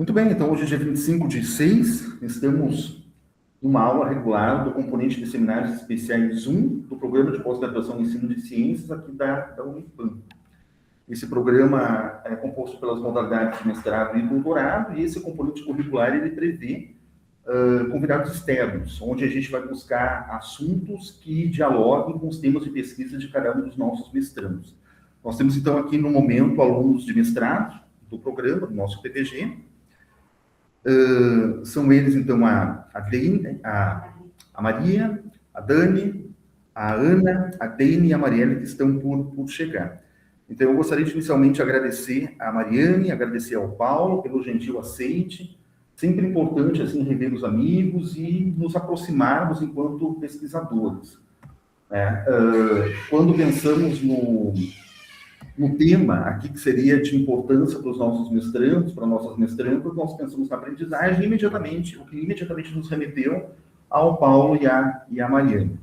Muito bem, então hoje é dia 25/6, estamos numa aula regular do componente de seminários especiais 1 do programa de pós-graduação em ensino de ciências aqui da Unipam. Esse programa é composto pelas modalidades de mestrado e doutorado, e esse componente curricular ele prevê convidados externos, onde a gente vai buscar assuntos que dialoguem com os temas de pesquisa de cada um dos nossos mestrandos. Nós temos, então, aqui no momento, alunos de mestrado do programa, do nosso PPG. São eles, então, a Maria, a Dani, a Ana, a Deine e a Marielle, que estão por chegar. Então, eu gostaria de inicialmente agradecer a Mariane, agradecer ao Paulo pelo gentil aceite. Sempre importante, assim, rever os amigos e nos aproximarmos enquanto pesquisadores. Quando pensamos no tema aqui que seria de importância para os nossos mestrandos, para nossas mestrandas, nós pensamos na aprendizagem e o que imediatamente nos remeteu ao Paulo e a Mariane.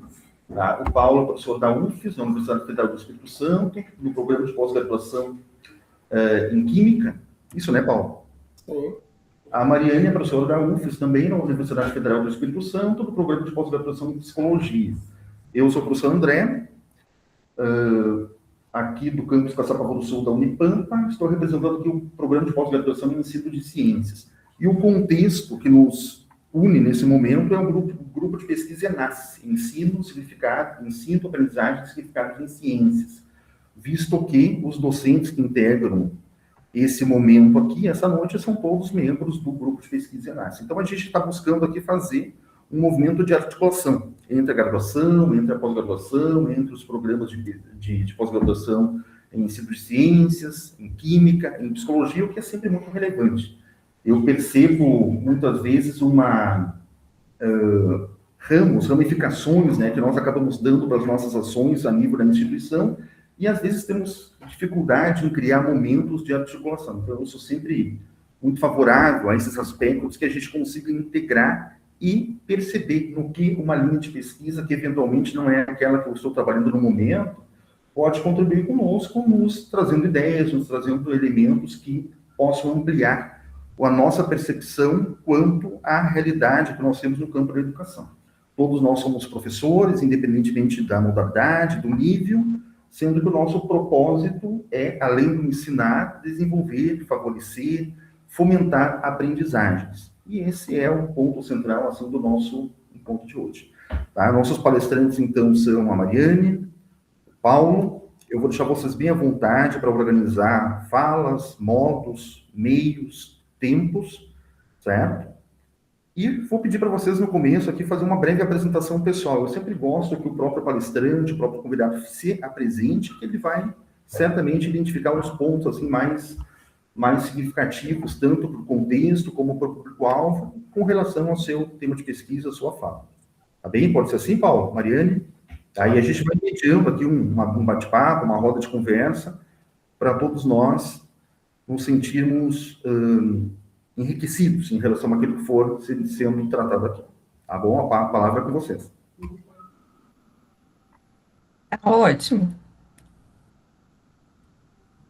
Tá? O Paulo é professor da UFES, da Universidade Federal do Espírito Santo, no programa de pós-graduação em Química. Isso, né, Paulo? Sim. A Mariane é professora da UFES também, na Universidade Federal do Espírito Santo, no programa de pós-graduação em Psicologia. Eu sou o professor André, aqui do campus Caçapava do Sul da Unipampa, estou representando aqui o programa de pós-graduação em ensino de ciências. E o contexto que nos une nesse momento é o grupo de pesquisa ENAS, Ensino, Aprendizagem e Significado em Ciências, visto que os docentes que integram esse momento aqui, essa noite, são todos membros do grupo de pesquisa ENAS. Então, a gente está buscando aqui fazer um movimento de articulação entre a graduação, entre a pós-graduação, entre os programas de pós-graduação em ensino de ciências, em química, em psicologia, o que é sempre muito relevante. Eu percebo, muitas vezes, ramificações, né, que nós acabamos dando para as nossas ações a nível da instituição, e às vezes temos dificuldade em criar momentos de articulação. Então, eu sou sempre muito favorável a esses aspectos que a gente consiga integrar e perceber no que uma linha de pesquisa, que eventualmente não é aquela que eu estou trabalhando no momento, pode contribuir conosco, nos trazendo ideias, nos trazendo elementos que possam ampliar a nossa percepção quanto à realidade que nós temos no campo da educação. Todos nós somos professores, independentemente da modalidade, do nível, sendo que o nosso propósito é, além do ensinar, desenvolver, favorecer, fomentar aprendizagens. E esse é o ponto central, assim, do nosso encontro de hoje. Tá? Nossos palestrantes, então, são a Mariane, o Paulo. Eu vou deixar vocês bem à vontade para organizar falas, modos, meios, tempos, certo? E vou pedir para vocês, no começo, aqui, fazer uma breve apresentação pessoal. Eu sempre gosto que o próprio palestrante, o próprio convidado se apresente, que ele vai, certamente, identificar os pontos, assim, mais significativos, tanto para o contexto como para o público-alvo, com relação ao seu tema de pesquisa, a sua fala. Tá bem? Pode ser assim, Paulo? Mariane? Aí a gente vai mediando aqui um bate-papo, uma roda de conversa, para todos nós nos sentirmos enriquecidos em relação àquilo que for sendo tratado aqui. Tá bom? A palavra é com vocês. Ótimo.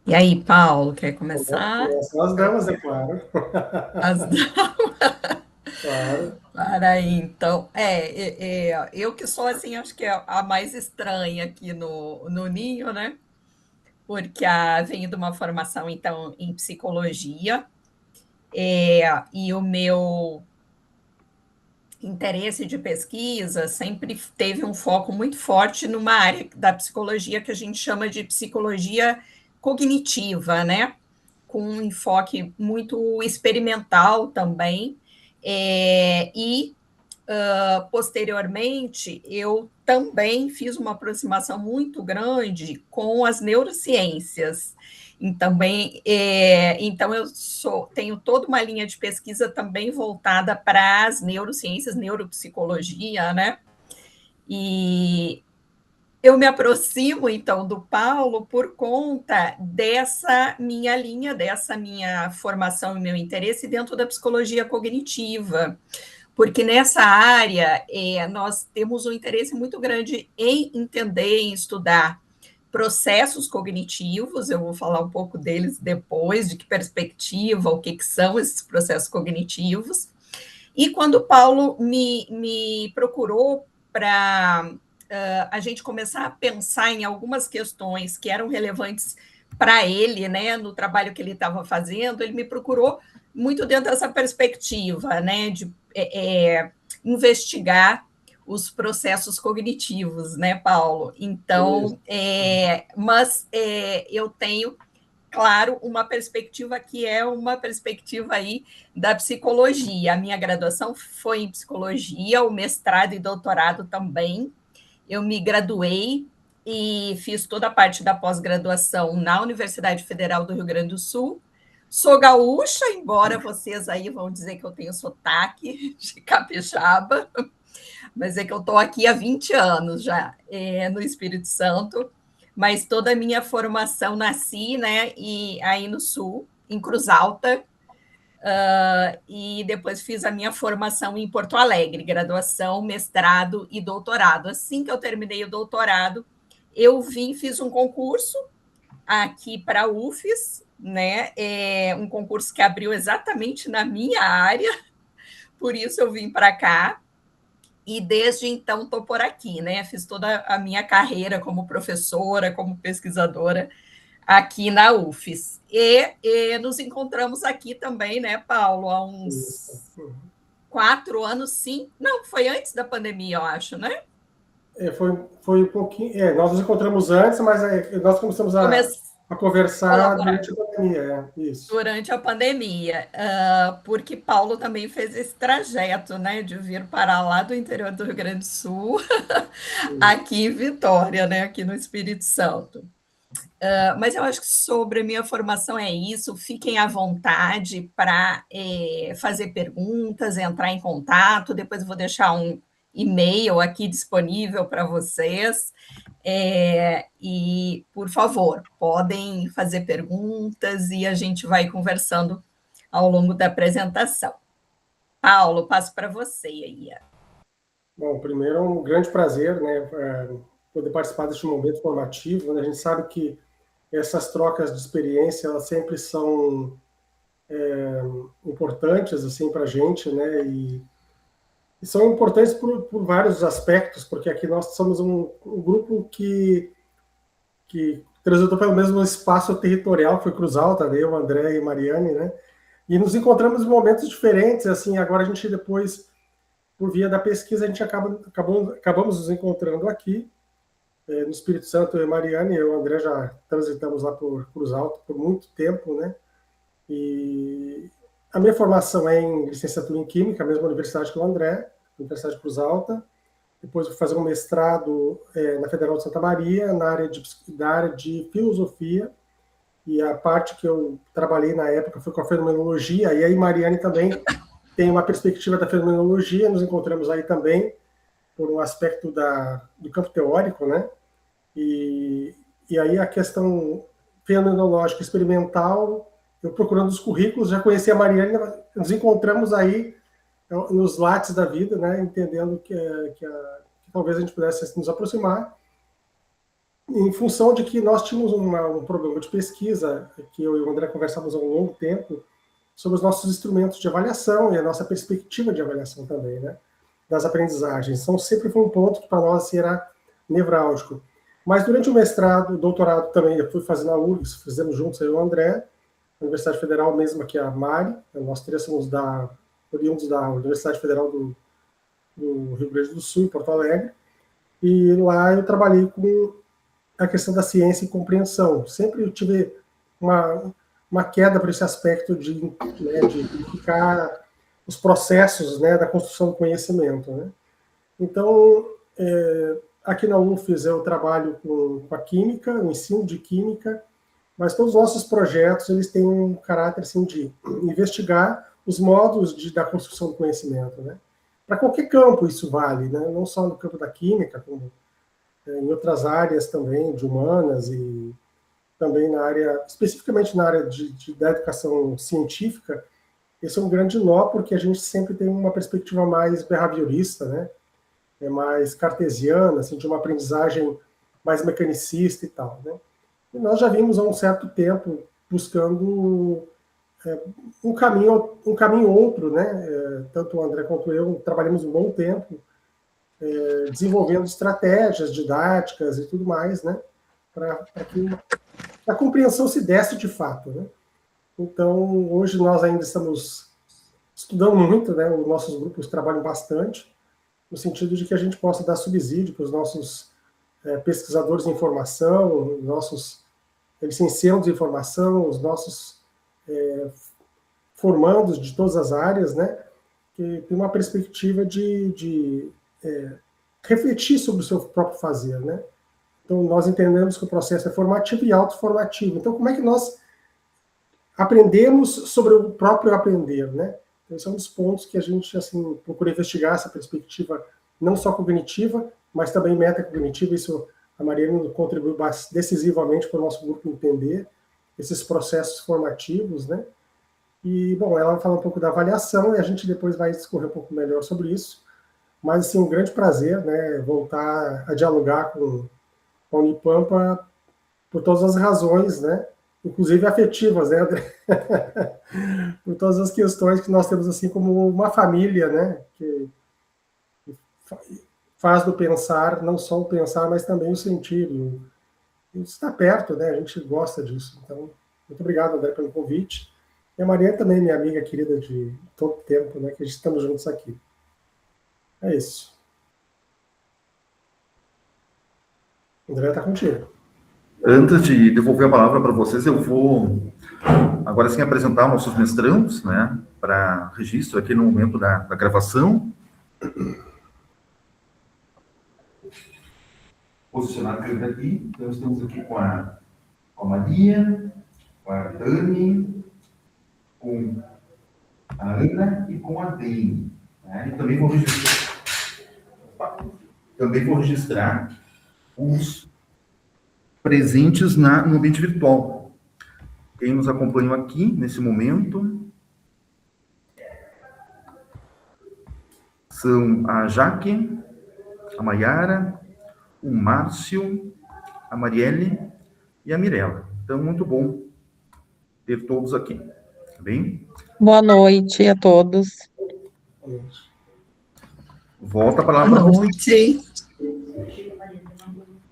E aí, Paulo, quer começar? São as damas, é claro. As damas. Claro. Para aí, então. Eu que sou, assim, acho que é a mais estranha aqui no Ninho, né? Porque venho de uma formação, então, em psicologia, e o meu interesse de pesquisa sempre teve um foco muito forte numa área da psicologia que a gente chama de psicologia cognitiva, né? Com um enfoque muito experimental também, posteriormente, eu também fiz uma aproximação muito grande com as neurociências. Então, eu tenho toda uma linha de pesquisa também voltada para as neurociências, neuropsicologia, né? E eu me aproximo, então, do Paulo por conta dessa minha linha, dessa minha formação e meu interesse dentro da psicologia cognitiva, porque nessa área nós temos um interesse muito grande em entender, em estudar processos cognitivos, eu vou falar um pouco deles depois, de que perspectiva, o que são esses processos cognitivos. E quando o Paulo me procurou para a gente começar a pensar em algumas questões que eram relevantes para ele, né, no trabalho que ele estava fazendo, ele me procurou muito dentro dessa perspectiva, né, de investigar os processos cognitivos, né, Paulo? Então, eu tenho, claro, uma perspectiva que é uma perspectiva aí da psicologia. A minha graduação foi em psicologia, o mestrado e doutorado também. Eu me graduei e fiz toda a parte da pós-graduação na Universidade Federal do Rio Grande do Sul. Sou gaúcha, embora vocês aí vão dizer que eu tenho sotaque de capixaba, mas é que eu estou aqui há 20 anos já no Espírito Santo, mas toda a minha formação nasci, né, e aí no Sul, em Cruz Alta, e depois fiz a minha formação em Porto Alegre, graduação, mestrado e doutorado. Assim que eu terminei o doutorado, eu fiz um concurso aqui para a UFES, né? Um concurso que abriu exatamente na minha área, por isso eu vim para cá. E desde então estou por aqui, né? Fiz toda a minha carreira como professora, como pesquisadora aqui na UFES. E nos encontramos aqui também, né, Paulo, há uns 4 anos, sim. Não, foi antes da pandemia, eu acho, né? Foi um pouquinho. Nós nos encontramos antes, mas nós começamos a conversar durante a pandemia. Isso. Durante a pandemia, porque Paulo também fez esse trajeto, né, de vir para lá do interior do Rio Grande do Sul, aqui em Vitória, né, aqui no Espírito Santo. Mas eu acho que sobre a minha formação é isso. Fiquem à vontade para fazer perguntas, entrar em contato. Depois eu vou deixar um e-mail aqui disponível para vocês. E, por favor, podem fazer perguntas e a gente vai conversando ao longo da apresentação. Paulo, passo para você aí. Bom, primeiro é um grande prazer, né, poder participar deste momento formativo, né? A gente sabe que essas trocas de experiência, elas sempre são importantes, assim, para a gente, né, e são importantes por vários aspectos, porque aqui nós somos um grupo que transitou pelo mesmo espaço territorial, que foi Cruz Alta, né, eu, André e Mariane, né, e nos encontramos em momentos diferentes, assim, agora a gente depois, por via da pesquisa, a gente acabamos nos encontrando aqui, no Espírito Santo, eu e Mariane, eu e o André já transitamos lá por Cruz Alta por muito tempo, né? E a minha formação é em licenciatura em Química, a mesma universidade que o André, Universidade de Cruz Alta. Depois eu fui fazer um mestrado na Federal de Santa Maria, na área de filosofia, e a parte que eu trabalhei na época foi com a fenomenologia, e aí Mariane também tem uma perspectiva da fenomenologia, nos encontramos aí também por um aspecto do campo teórico, né? E aí a questão fenomenológica experimental, eu procurando os currículos, já conheci a Mariane, nos encontramos aí nos lates da vida, né, entendendo que talvez a gente pudesse nos aproximar, em função de que nós tínhamos um problema de pesquisa, que eu e o André conversávamos há um longo tempo, sobre os nossos instrumentos de avaliação e a nossa perspectiva de avaliação também, né, das aprendizagens. Então, sempre foi um ponto que para nós assim, era nevrálgico. Mas durante o mestrado, o doutorado também, eu fui fazer na URGS, fizemos juntos aí o André, a Universidade Federal, mesmo que a Mari, nós três somos oriundos da Universidade Federal do Rio Grande do Sul, em Porto Alegre, e lá eu trabalhei com a questão da ciência e compreensão. Sempre eu tive uma queda para esse aspecto de identificar os processos, né, da construção do conhecimento, né? Então, aqui na UFES eu trabalho com a química, o ensino de química, mas todos os nossos projetos eles têm um caráter assim, de investigar os modos da construção do conhecimento, né? Para qualquer campo isso vale, né? Não só no campo da química, como em outras áreas também, de humanas e também especificamente na área da educação científica. Esse é um grande nó, porque a gente sempre tem uma perspectiva mais behaviorista, né? Mais cartesiana, assim, de uma aprendizagem mais mecanicista e tal, né? E nós já vimos há um certo tempo buscando um caminho outro, né? Tanto o André quanto eu trabalhamos um bom tempo desenvolvendo estratégias didáticas e tudo mais, né? Para que a compreensão se desse de fato, né? Então, hoje nós ainda estamos estudando muito, né? Os nossos grupos trabalham bastante, no sentido de que a gente possa dar subsídio para os nossos pesquisadores em informação, nossos licenciados em informação, os nossos formandos de todas as áreas, né? Que tem uma perspectiva de refletir sobre o seu próprio fazer, né? Então, nós entendemos que o processo é formativo e autoformativo. Então, como é que nós aprendemos sobre o próprio aprender, né? Então, esse é um dos pontos que a gente, assim, procura investigar essa perspectiva não só cognitiva, mas também metacognitiva. Isso a Mariana contribuiu decisivamente para o nosso grupo entender esses processos formativos, né? E, bom, ela vai falar um pouco da avaliação e a gente depois vai discorrer um pouco melhor sobre isso. Mas, assim, um grande prazer, né, voltar a dialogar com a Unipampa por todas as razões, né, inclusive afetivas, né, André? Por todas as questões que nós temos, assim, como uma família, né, que faz do pensar, não só o pensar, mas também o sentir. E está perto, né, a gente gosta disso. Então, muito obrigado, André, pelo convite. E a Maria também, minha amiga querida de todo tempo, né, que a gente estamos juntos aqui. É isso. André, está contigo. Antes de devolver a palavra para vocês, eu vou agora sim apresentar nossos mestrandos, né, para registro aqui no momento da gravação. Posicionar a câmera aqui. Então, estamos aqui com a Maria, com a Dani, com a Ana e com a Dani. Né? E também vou registrar os presentes no ambiente virtual. Quem nos acompanhou aqui nesse momento são a Jaque, a Maiara, o Márcio, a Marielle e a Mirella. Então, muito bom ter todos aqui. Tá bem? Boa noite a todos. Volta a palavra Boa noite.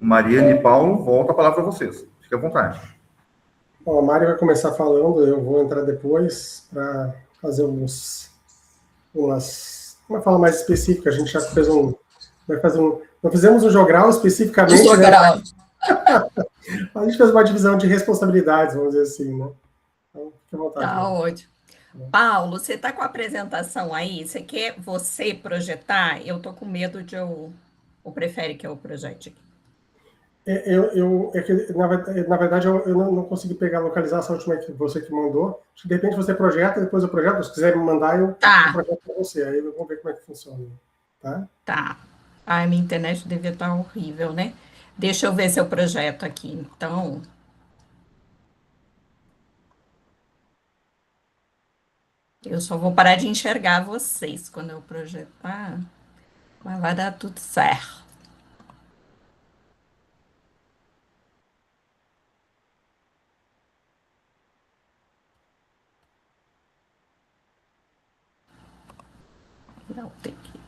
Mariane e Paulo, volta a palavra para vocês. Fique à vontade. Bom, a Mari vai começar falando, eu vou entrar depois para fazer uma fala mais específica. A gente já fez não fizemos um jogral especificamente. Jogral. Né? A gente fez uma divisão de responsabilidades, vamos dizer assim, né? Então, fique à vontade. Tá ótimo. Paulo, você está com a apresentação aí? Você quer você projetar? Eu estou com medo de ou prefere que eu projete aqui? Na verdade, eu não consegui localizar essa última que você que mandou. Acho que de repente você projeta, depois eu projeto. Se quiser me mandar, eu projeto para você. Aí vamos ver como é que funciona. Tá? Tá. Ai, minha internet devia estar horrível, né? Deixa eu ver se eu projeto aqui, então. Eu só vou parar de enxergar vocês quando eu projetar, mas vai dar tudo certo. Não, tem que...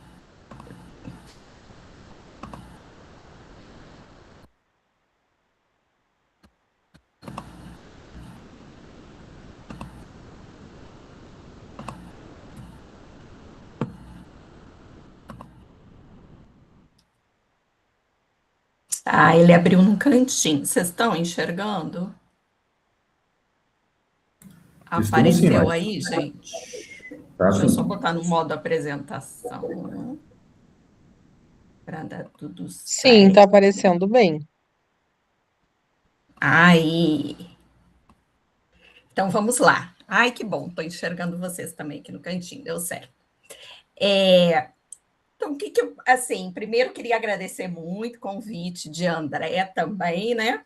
Ah, ele abriu num cantinho. Vocês estão enxergando? Apareceu sim, aí, gente? Tá, deixa eu só botar no modo apresentação. Para dar tudo certo. Sim, está aparecendo bem. Aí. Então, vamos lá. Ai, que bom. Estou enxergando vocês também aqui no cantinho. Deu certo. Então, o que eu, assim, primeiro queria agradecer muito o convite de André também, né?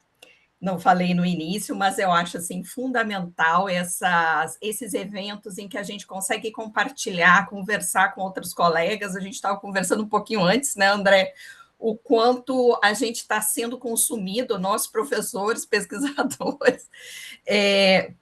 Não falei no início, mas eu acho, assim, fundamental esses eventos em que a gente consegue compartilhar, conversar com outros colegas. A gente estava conversando um pouquinho antes, né, André? o quanto a gente está sendo consumido, nós professores, pesquisadores,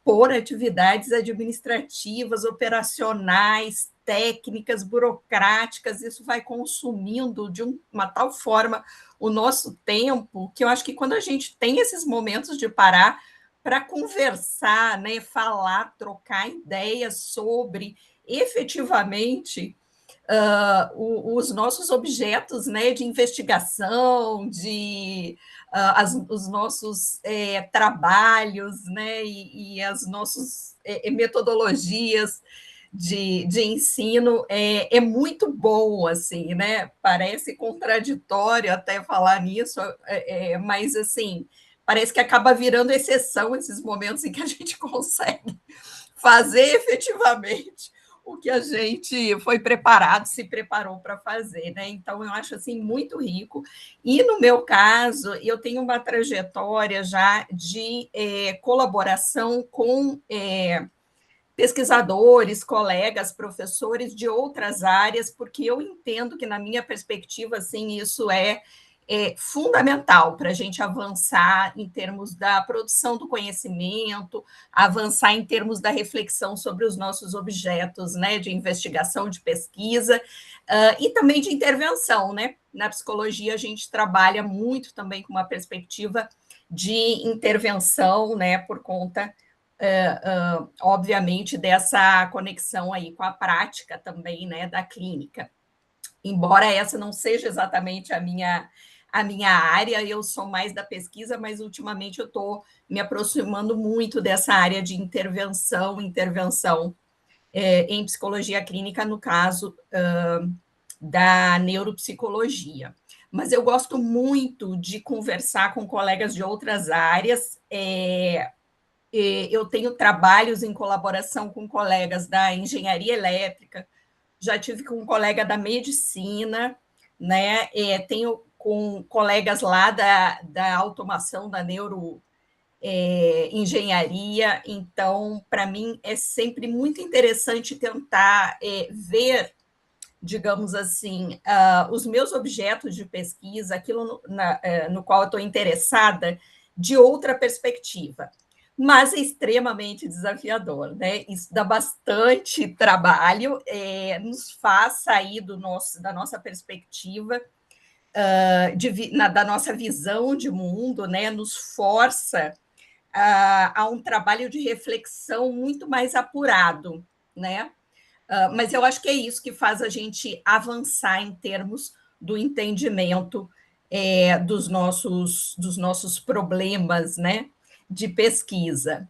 por atividades administrativas, operacionais, técnicas, burocráticas. Isso vai consumindo de uma tal forma o nosso tempo, que eu acho que quando a gente tem esses momentos de parar para conversar, né, falar, trocar ideias sobre efetivamente os nossos objetos, né, de investigação, os nossos trabalhos, né, e as nossas metodologias de ensino, é muito bom, assim, né? Parece contraditório até falar nisso, mas, assim, parece que acaba virando exceção esses momentos em que a gente consegue fazer efetivamente o que a gente foi preparado, se preparou para fazer, né? Então, eu acho, assim, muito rico. E, no meu caso, eu tenho uma trajetória já de colaboração com pesquisadores, colegas, professores de outras áreas, porque eu entendo que, na minha perspectiva, assim, isso é fundamental para a gente avançar em termos da produção do conhecimento, avançar em termos da reflexão sobre os nossos objetos, né, de investigação, de pesquisa, e também de intervenção, né? Na psicologia, a gente trabalha muito também com uma perspectiva de intervenção, né, por conta obviamente, dessa conexão aí com a prática também, né, da clínica. Embora essa não seja exatamente a minha área, eu sou mais da pesquisa, mas ultimamente eu estou me aproximando muito dessa área de intervenção em psicologia clínica, no caso da neuropsicologia. Mas eu gosto muito de conversar com colegas de outras áreas. Eu tenho trabalhos em colaboração com colegas da engenharia elétrica, já tive com um colega da medicina, né? Tenho com colegas lá da automação, da neuroengenharia. Então, para mim, é sempre muito interessante tentar ver, digamos assim, os meus objetos de pesquisa, aquilo no qual eu estou interessada, de outra perspectiva. Mas é extremamente desafiador, né? Isso dá bastante trabalho, nos faz sair da nossa perspectiva, da nossa visão de mundo, né? Nos força a um trabalho de reflexão muito mais apurado, né? Mas eu acho que é isso que faz a gente avançar em termos do entendimento dos nossos problemas, né, de pesquisa.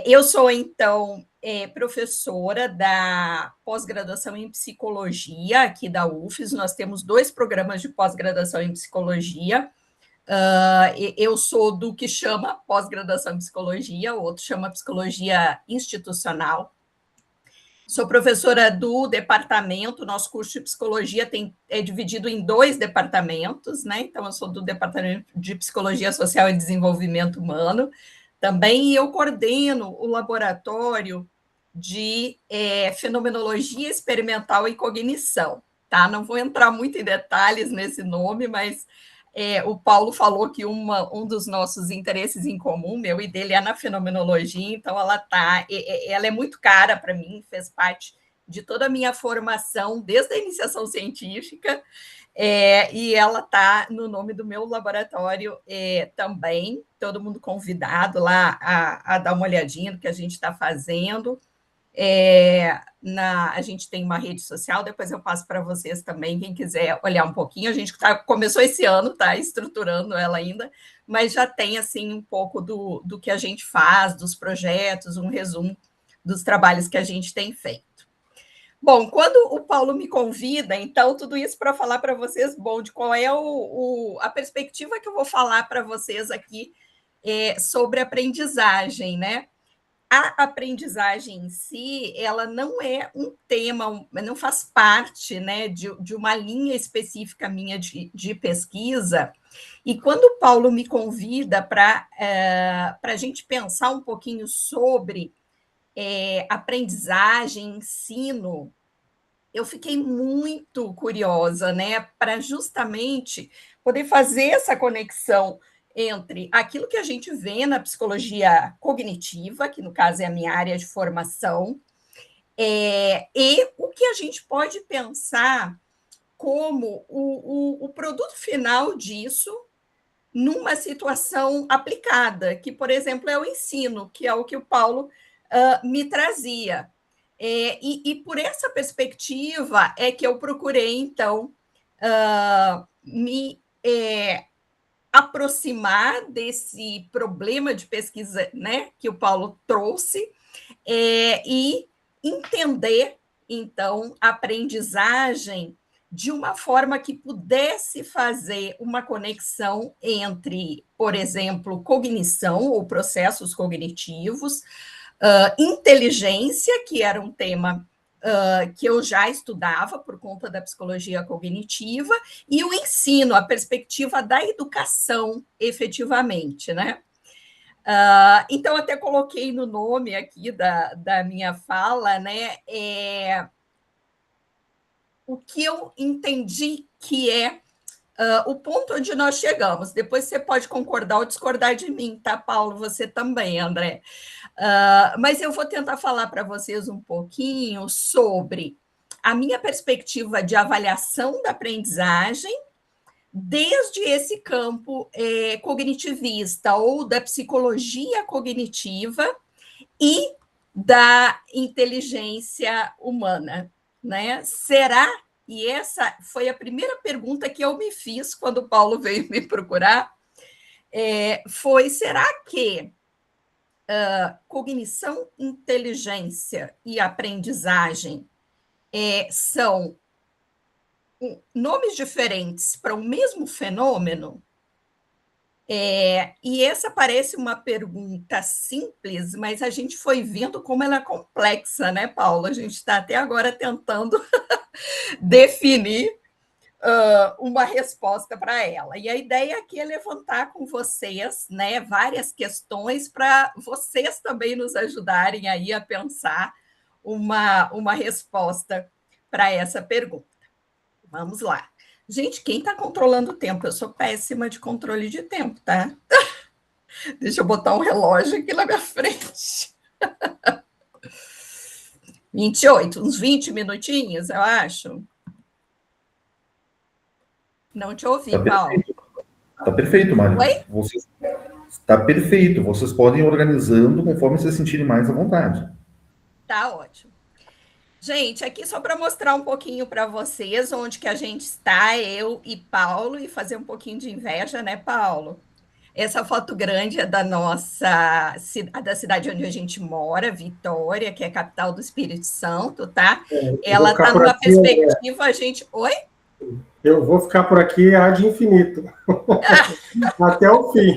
Eu sou, então, professora da pós-graduação em psicologia aqui da UFES. Nós temos 2 programas de pós-graduação em psicologia. Eu sou do que chama pós-graduação em psicologia, o outro chama psicologia institucional. Sou professora do departamento, nosso curso de psicologia é dividido em 2 departamentos, né? Então, eu sou do departamento de psicologia social e desenvolvimento humano também, e eu coordeno o laboratório de fenomenologia experimental e cognição, tá? Não vou entrar muito em detalhes nesse nome, mas o Paulo falou que um dos nossos interesses em comum, meu e dele, é na fenomenologia, então ela é muito cara para mim, fez parte de toda a minha formação, desde a iniciação científica, e ela está no nome do meu laboratório também, todo mundo convidado lá a dar uma olhadinha no que a gente está fazendo. A gente tem uma rede social, depois eu passo para vocês também, quem quiser olhar um pouquinho. A gente começou esse ano, está estruturando ela ainda, mas já tem assim um pouco do que a gente faz, dos projetos, um resumo dos trabalhos que a gente tem feito. Bom, quando o Paulo me convida, então, tudo isso para falar para vocês, de qual é a perspectiva que eu vou falar para vocês aqui sobre aprendizagem, né? A aprendizagem em si, ela não é um tema, não faz parte, né, de uma linha específica minha de pesquisa. E quando o Paulo me convida para a gente pensar um pouquinho sobre aprendizagem, ensino, eu fiquei muito curiosa, né, para justamente poder fazer essa conexão entre aquilo que a gente vê na psicologia cognitiva, que no caso é a minha área de formação, e o que a gente pode pensar como o produto final disso numa situação aplicada, que, por exemplo, é o ensino, que é o que o Paulo me trazia. E por essa perspectiva é que eu procurei, então, me aproximar desse problema de pesquisa, né, que o Paulo trouxe, e entender, então, a aprendizagem de uma forma que pudesse fazer uma conexão entre, por exemplo, cognição ou processos cognitivos, inteligência, que era um tema que eu já estudava por conta da psicologia cognitiva, e o ensino, a perspectiva da educação, efetivamente, né? Então, até coloquei no nome aqui da minha fala, né? O que eu entendi que é o ponto onde nós chegamos. Depois você pode concordar ou discordar de mim, tá, Paulo? Você também, André. Mas eu vou tentar falar para vocês um pouquinho sobre a minha perspectiva de avaliação da aprendizagem desde esse campo cognitivista ou da psicologia cognitiva e da inteligência humana, né? Será? E essa foi a primeira pergunta que eu me fiz quando o Paulo veio me procurar, foi, será que cognição, inteligência e aprendizagem são nomes diferentes para o mesmo fenômeno? E essa parece uma pergunta simples, mas a gente foi vendo como ela é complexa, né, Paula? A gente está até agora tentando definir uma resposta para ela. E a ideia aqui é levantar com vocês, né, várias questões para vocês também nos ajudarem aí a pensar uma resposta para essa pergunta. Vamos lá. Gente, quem está controlando o tempo? Eu sou péssima de controle de tempo, tá? Deixa eu botar um relógio aqui na minha frente. 28, uns 20 minutinhos, eu acho. Não te ouvi, Paulo. Está perfeito, Mário. Oi? Está perfeito. Vocês podem ir organizando conforme vocês sentirem mais à vontade. Tá ótimo. Gente, aqui só para mostrar um pouquinho para vocês onde que a gente está, eu e Paulo, e fazer um pouquinho de inveja, né, Paulo? Essa foto grande é da da cidade onde a gente mora, Vitória, que é a capital do Espírito Santo, tá? Ela está numa perspectiva, a gente... Oi? Eu vou ficar por aqui ad infinito. Até o fim.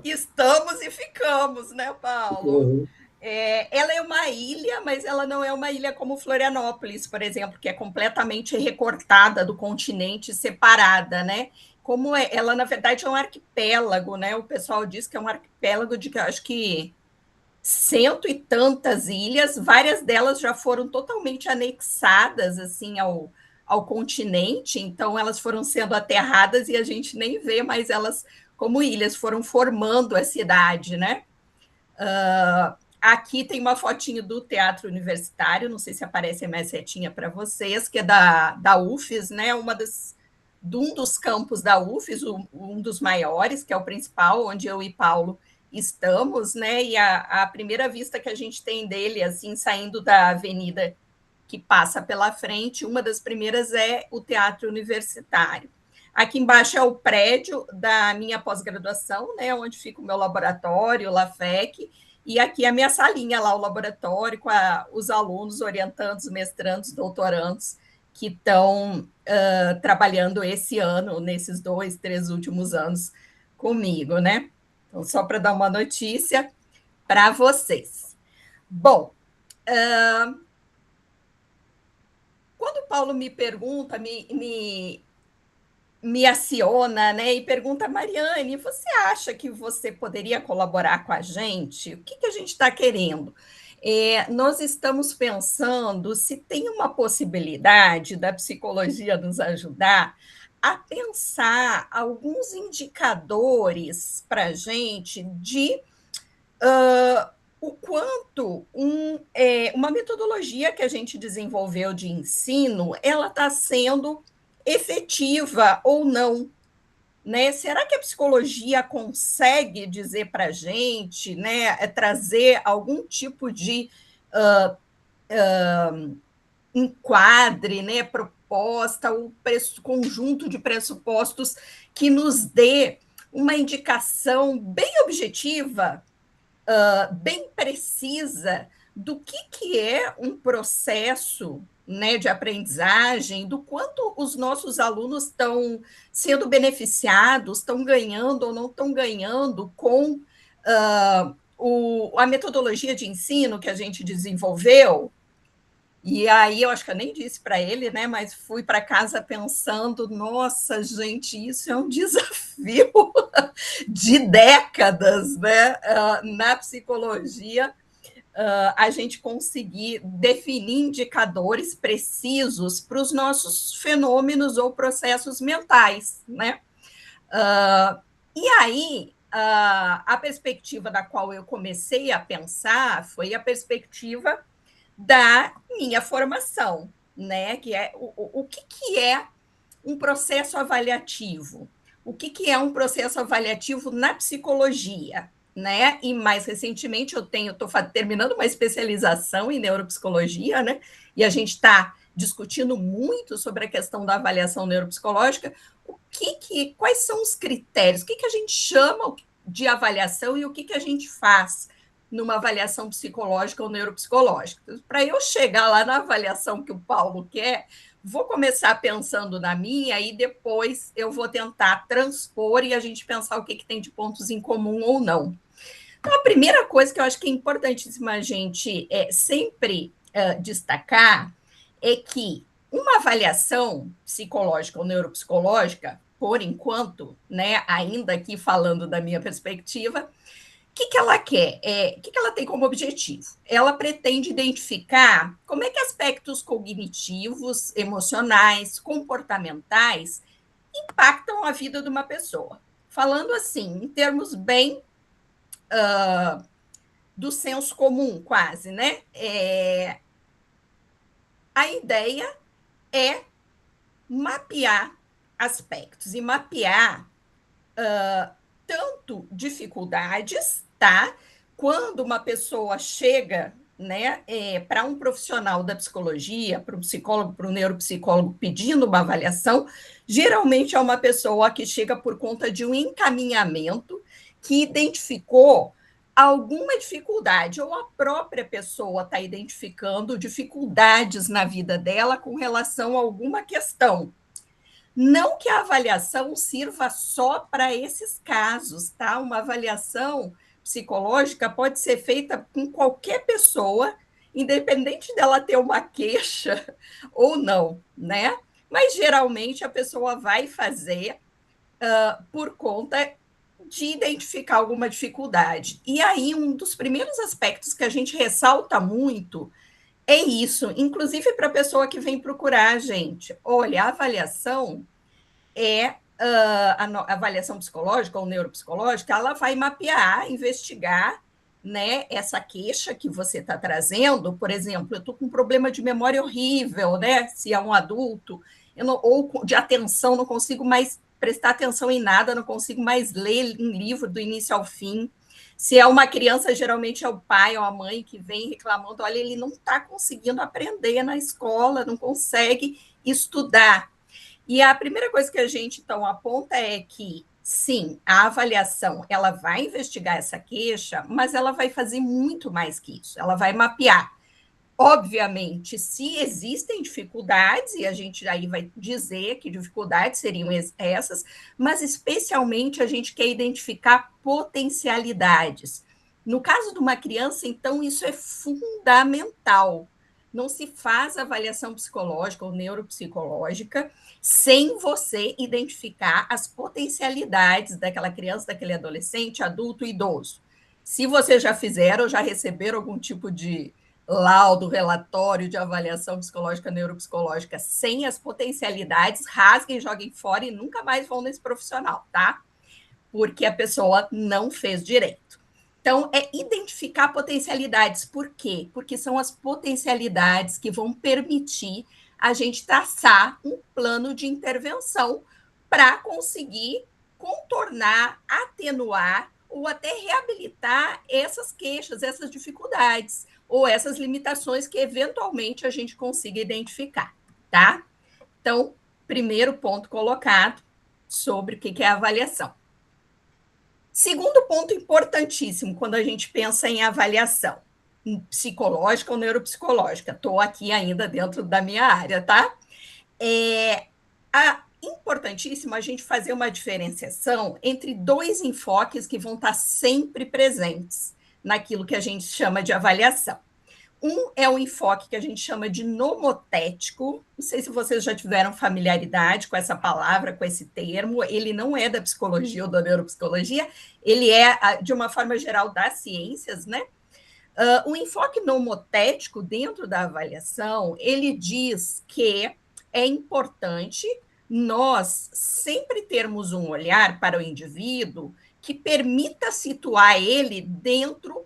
Estamos e ficamos, né, Paulo? Uhum. Ela é uma ilha, mas ela não é uma ilha como Florianópolis, por exemplo, que é completamente recortada do continente, separada, né? Como ela, na verdade, é um arquipélago, né? O pessoal diz que é um arquipélago de, acho que, 100 e tantas ilhas, várias delas já foram totalmente anexadas, assim, ao continente, então elas foram sendo aterradas e a gente nem vê mais elas como ilhas, foram formando a cidade, né? Aqui tem uma fotinho do Teatro Universitário, não sei se aparece a minha setinha para vocês, que é da UFES, né? Um dos campos da UFES, um dos maiores, que é o principal, onde eu e Paulo estamos, né? E a primeira vista que a gente tem dele, assim, saindo da avenida que passa pela frente, uma das primeiras é o Teatro Universitário. Aqui embaixo é o prédio da minha pós-graduação, né? Onde fica o meu laboratório, o LAFEC, e aqui a minha salinha lá, o laboratório, com os alunos, orientandos, mestrandos, doutorandos, que estão trabalhando esse ano, nesses 2, 3 últimos anos comigo, né? Então, só para dar uma notícia para vocês. Bom, quando o Paulo me pergunta, me aciona, né, e pergunta, Mariane, você acha que você poderia colaborar com a gente? O que a gente está querendo? Nós estamos pensando se tem uma possibilidade da psicologia nos ajudar a pensar alguns indicadores para a gente de o quanto uma metodologia que a gente desenvolveu de ensino ela está sendo efetiva ou não. Né? Será que a psicologia consegue dizer para a gente, né, trazer algum tipo de enquadre, né, proposta, o conjunto de pressupostos que nos dê uma indicação bem objetiva, bem precisa do que é um processo, né, de aprendizagem, do quanto os nossos alunos estão sendo beneficiados, estão ganhando ou não estão ganhando com a metodologia de ensino que a gente desenvolveu. E aí eu acho que eu nem disse para ele, né, mas fui para casa pensando, nossa, gente, isso é um desafio de décadas, né, na psicologia, a gente conseguir definir indicadores precisos para os nossos fenômenos ou processos mentais, né? E aí, a perspectiva da qual eu comecei a pensar foi a perspectiva da minha formação, né? Que é o que é um processo avaliativo? O que é um processo avaliativo na psicologia? Né? E mais recentemente eu estou terminando uma especialização em neuropsicologia, né? E a gente está discutindo muito sobre a questão da avaliação neuropsicológica. Quais são os critérios? O que a gente chama de avaliação e o que a gente faz numa avaliação psicológica ou neuropsicológica? Para eu chegar lá na avaliação que o Paulo quer, vou começar pensando na minha e depois eu vou tentar transpor e a gente pensar o que tem de pontos em comum ou não. Então, a primeira coisa que eu acho que é importantíssima a gente sempre destacar é que uma avaliação psicológica ou neuropsicológica, por enquanto, né, ainda aqui falando da minha perspectiva, o que ela quer? O que ela tem como objetivo? Ela pretende identificar como é que aspectos cognitivos, emocionais, comportamentais impactam a vida de uma pessoa. Falando assim, em termos bem do senso comum, quase, né? A ideia é mapear aspectos e mapear tanto dificuldades, tá? Quando uma pessoa chega, né, para um profissional da psicologia, para um psicólogo, para um neuropsicólogo pedindo uma avaliação, geralmente é uma pessoa que chega por conta de um encaminhamento que identificou alguma dificuldade, ou a própria pessoa está identificando dificuldades na vida dela com relação a alguma questão. Não que a avaliação sirva só para esses casos, tá? Uma avaliação psicológica pode ser feita com qualquer pessoa, independente dela ter uma queixa ou não, né? Mas geralmente a pessoa vai fazer por conta de identificar alguma dificuldade. E aí, um dos primeiros aspectos que a gente ressalta muito é isso, inclusive para a pessoa que vem procurar a gente. Olha, a avaliação a avaliação psicológica ou neuropsicológica, ela vai mapear, investigar, né, essa queixa que você está trazendo. Por exemplo, eu estou com um problema de memória horrível, né? Se é um adulto, ou de atenção, não consigo mais prestar atenção em nada, não consigo mais ler um livro do início ao fim. Se é uma criança, geralmente é o pai ou a mãe que vem reclamando, olha, ele não está conseguindo aprender na escola, não consegue estudar. E a primeira coisa que a gente, então, aponta é que, sim, a avaliação, ela vai investigar essa queixa, mas ela vai fazer muito mais que isso. Ela vai mapear, obviamente, se existem dificuldades, e a gente aí vai dizer que dificuldades seriam essas, mas especialmente a gente quer identificar potencialidades. No caso de uma criança, então, isso é fundamental. Não se faz avaliação psicológica ou neuropsicológica sem você identificar as potencialidades daquela criança, daquele adolescente, adulto, idoso. Se vocês já fizeram ou já receberam algum tipo de laudo, relatório de avaliação psicológica, neuropsicológica, sem as potencialidades, rasguem, joguem fora e nunca mais vão nesse profissional, tá? Porque a pessoa não fez direito. Então, é identificar potencialidades. Por quê? Porque são as potencialidades que vão permitir a gente traçar um plano de intervenção para conseguir contornar, atenuar ou até reabilitar essas queixas, essas dificuldades ou essas limitações que eventualmente a gente consiga identificar, tá? Então, primeiro ponto colocado sobre o que é a avaliação. Segundo ponto importantíssimo quando a gente pensa em avaliação, psicológica ou neuropsicológica, estou aqui ainda dentro da minha área, tá? Importantíssimo a gente fazer uma diferenciação entre dois enfoques que vão estar sempre presentes naquilo que a gente chama de avaliação. Um é o enfoque que a gente chama de nomotético. Não sei se vocês já tiveram familiaridade com essa palavra, com esse termo. Ele não é da psicologia ou da neuropsicologia, ele é, de uma forma geral, das ciências, né? O enfoque nomotético dentro da avaliação, ele diz que é importante nós sempre termos um olhar para o indivíduo que permita situar ele dentro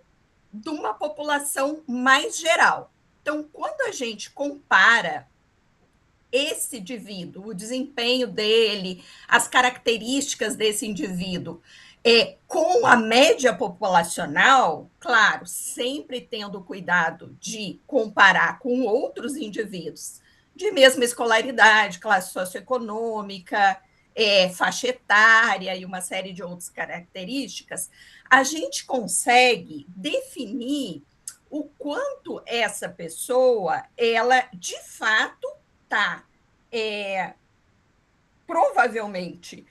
de uma população mais geral. Então, quando a gente compara esse indivíduo, o desempenho dele, as características desse indivíduo, com a média populacional, claro, sempre tendo cuidado de comparar com outros indivíduos de mesma escolaridade, classe socioeconômica, faixa etária e uma série de outras características, a gente consegue definir o quanto essa pessoa, ela de fato está provavelmente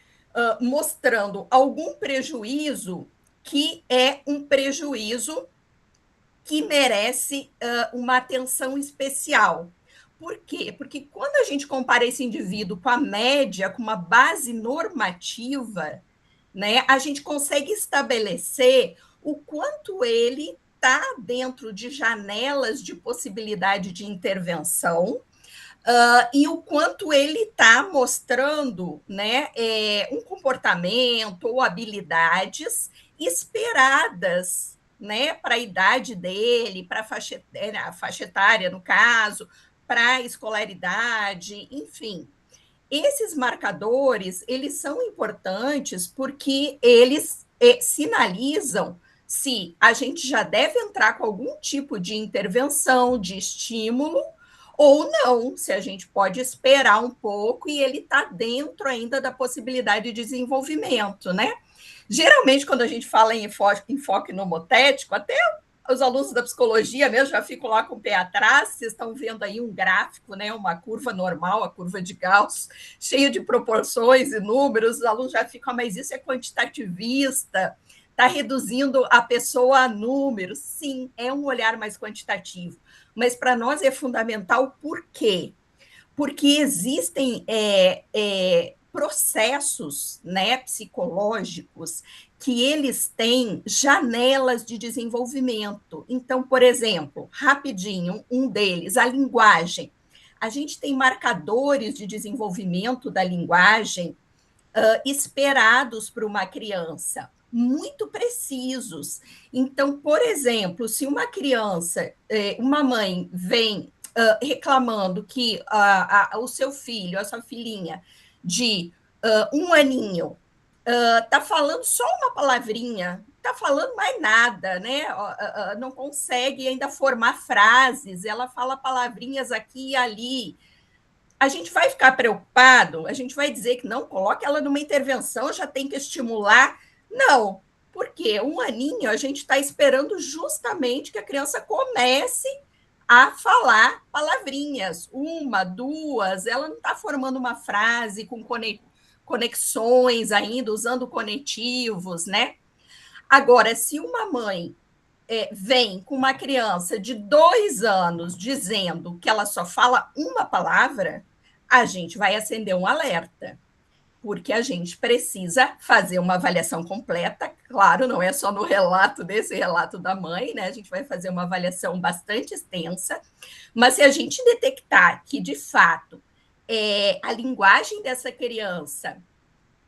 mostrando algum prejuízo que é um prejuízo que merece uma atenção especial. Por quê? Porque quando a gente compara esse indivíduo com a média, com uma base normativa, né, a gente consegue estabelecer o quanto ele está dentro de janelas de possibilidade de intervenção e o quanto ele está mostrando, né, um comportamento ou habilidades esperadas, né, para a idade dele, para a faixa etária, no caso, para a escolaridade, enfim. Esses marcadores, eles são importantes porque eles sinalizam se a gente já deve entrar com algum tipo de intervenção, de estímulo, ou não, se a gente pode esperar um pouco e ele está dentro ainda da possibilidade de desenvolvimento, né? Geralmente, quando a gente fala em enfoque nomotético, até os alunos da psicologia mesmo já ficam lá com o pé atrás, vocês estão vendo aí um gráfico, né, uma curva normal, a curva de Gauss, cheia de proporções e números, os alunos já ficam, mas isso é quantitativista, está reduzindo a pessoa a números. Sim, é um olhar mais quantitativo, mas para nós é fundamental. Por quê? Porque existem processos, né, psicológicos que eles têm janelas de desenvolvimento. Então, por exemplo, rapidinho, um deles, a linguagem. A gente tem marcadores de desenvolvimento da linguagem esperados para uma criança, muito precisos. Então, por exemplo, se uma criança, uma mãe vem reclamando que o seu filho, a sua filhinha de 1 aninho está falando só uma palavrinha, está falando mais nada, né? Não consegue ainda formar frases, ela fala palavrinhas aqui e ali. A gente vai ficar preocupado? A gente vai dizer que não, coloque ela numa intervenção, já tem que estimular? Não, porque 1 aninho a gente está esperando justamente que a criança comece a falar palavrinhas, 1, 2, ela não está formando uma frase com conexões ainda, usando conectivos, né? Agora, se uma mãe vem com uma criança de 2 anos dizendo que ela só fala uma palavra, a gente vai acender um alerta. porque a gente precisa fazer uma avaliação completa, claro, não é só no relato desse relato da mãe, né? A gente vai fazer uma avaliação bastante extensa, mas se a gente detectar que, de fato, a linguagem dessa criança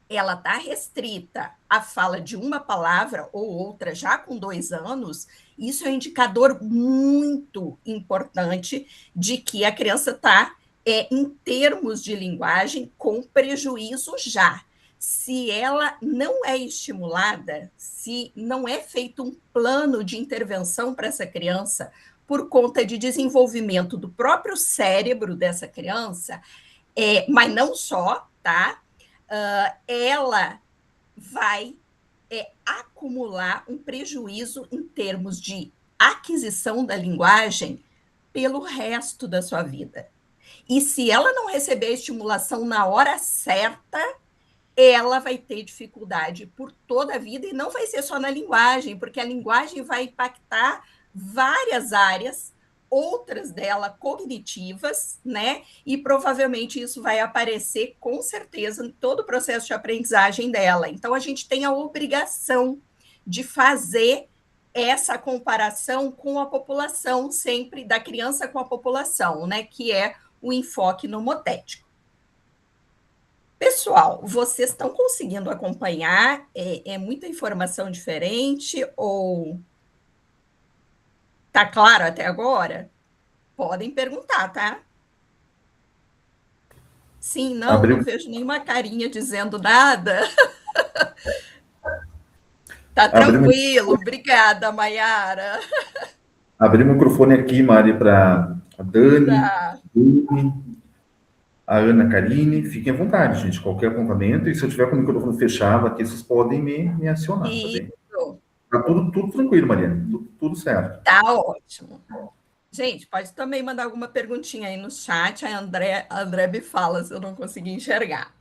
ela está restrita à fala de uma palavra ou outra já com 2 anos, isso é um indicador muito importante de que a criança está, em termos de linguagem, com prejuízo já. Se ela não é estimulada, se não é feito um plano de intervenção para essa criança, por conta de desenvolvimento do próprio cérebro dessa criança, mas não só, tá? Ela vai acumular um prejuízo em termos de aquisição da linguagem pelo resto da sua vida. E se ela não receber a estimulação na hora certa, ela vai ter dificuldade por toda a vida, e não vai ser só na linguagem, porque a linguagem vai impactar várias áreas, outras dela cognitivas, né? E provavelmente isso vai aparecer com certeza em todo o processo de aprendizagem dela. Então a gente tem a obrigação de fazer essa comparação com a população, sempre da criança com a população, né? Que é o enfoque nomotético. Pessoal, vocês estão conseguindo acompanhar? É muita informação diferente ou tá claro até agora? Podem perguntar, tá? Sim, não vejo nenhuma carinha dizendo nada. Tá tranquilo, obrigada, Maiara. Abri o microfone aqui, Mari, para a Dani, Tá. a Ana Karine. Fiquem à vontade, gente, qualquer apontamento. E se eu tiver com o microfone fechado aqui, vocês podem me acionar, tá bem? Tá tudo tranquilo, Mariana, tudo certo. Tá ótimo. Gente, pode também mandar alguma perguntinha aí no chat, a André me fala se eu não conseguir enxergar.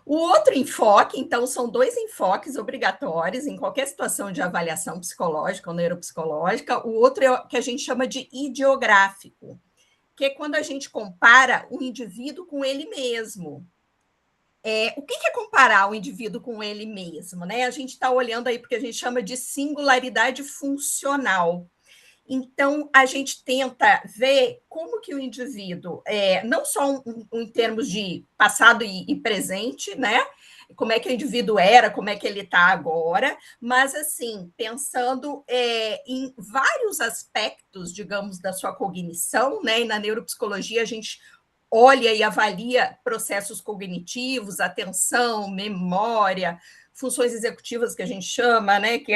O outro enfoque, então, são 2 enfoques obrigatórios em qualquer situação de avaliação psicológica ou neuropsicológica. O outro é o que a gente chama de ideográfico, que é quando a gente compara o indivíduo com ele mesmo. O que é comparar o indivíduo com ele mesmo, né? A gente está olhando aí porque a gente chama de singularidade funcional. Então, a gente tenta ver como que o indivíduo, não só em termos de passado e presente, né? Como é que o indivíduo era, como é que ele está agora, mas, assim, pensando em vários aspectos, digamos, da sua cognição, né? E na neuropsicologia a gente olha e avalia processos cognitivos, atenção, memória, funções executivas que a gente chama, né? Que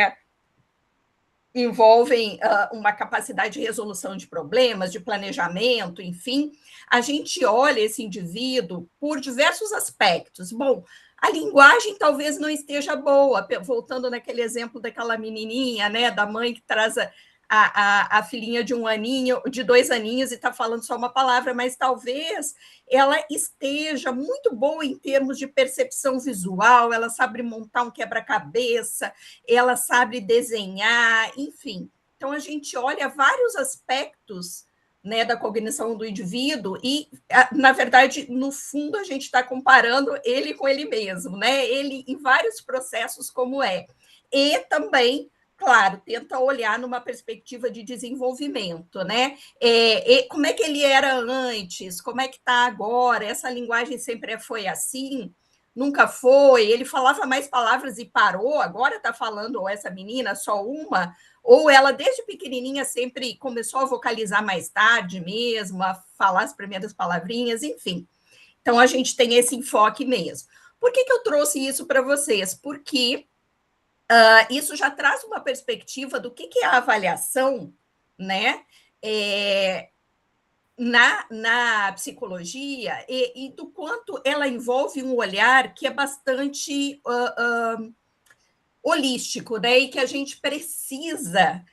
envolvem uma capacidade de resolução de problemas, de planejamento, enfim. A gente olha esse indivíduo por diversos aspectos. Bom, a linguagem talvez não esteja boa, voltando naquele exemplo daquela menininha, né, da mãe que traz a filhinha de 1 aninho, de 2 aninhos, e está falando só uma palavra, mas talvez ela esteja muito boa em termos de percepção visual, ela sabe montar um quebra-cabeça, ela sabe desenhar, enfim. Então, a gente olha vários aspectos, né, da cognição do indivíduo e, na verdade, no fundo, a gente está comparando ele com ele mesmo, né? Ele em vários processos como é. E também, claro, tenta olhar numa perspectiva de desenvolvimento, né? Como é que ele era antes? Como é que está agora? Essa linguagem sempre foi assim? Nunca foi? Ele falava mais palavras e parou, agora está falando, ou essa menina, só uma? Ou ela, desde pequenininha, sempre começou a vocalizar mais tarde mesmo, a falar as primeiras palavrinhas, enfim. Então, a gente tem esse enfoque mesmo. Por que eu trouxe isso para vocês? Porque isso já traz uma perspectiva do que é a avaliação, né? Na psicologia e do quanto ela envolve um olhar que é bastante holístico, né? E que a gente precisa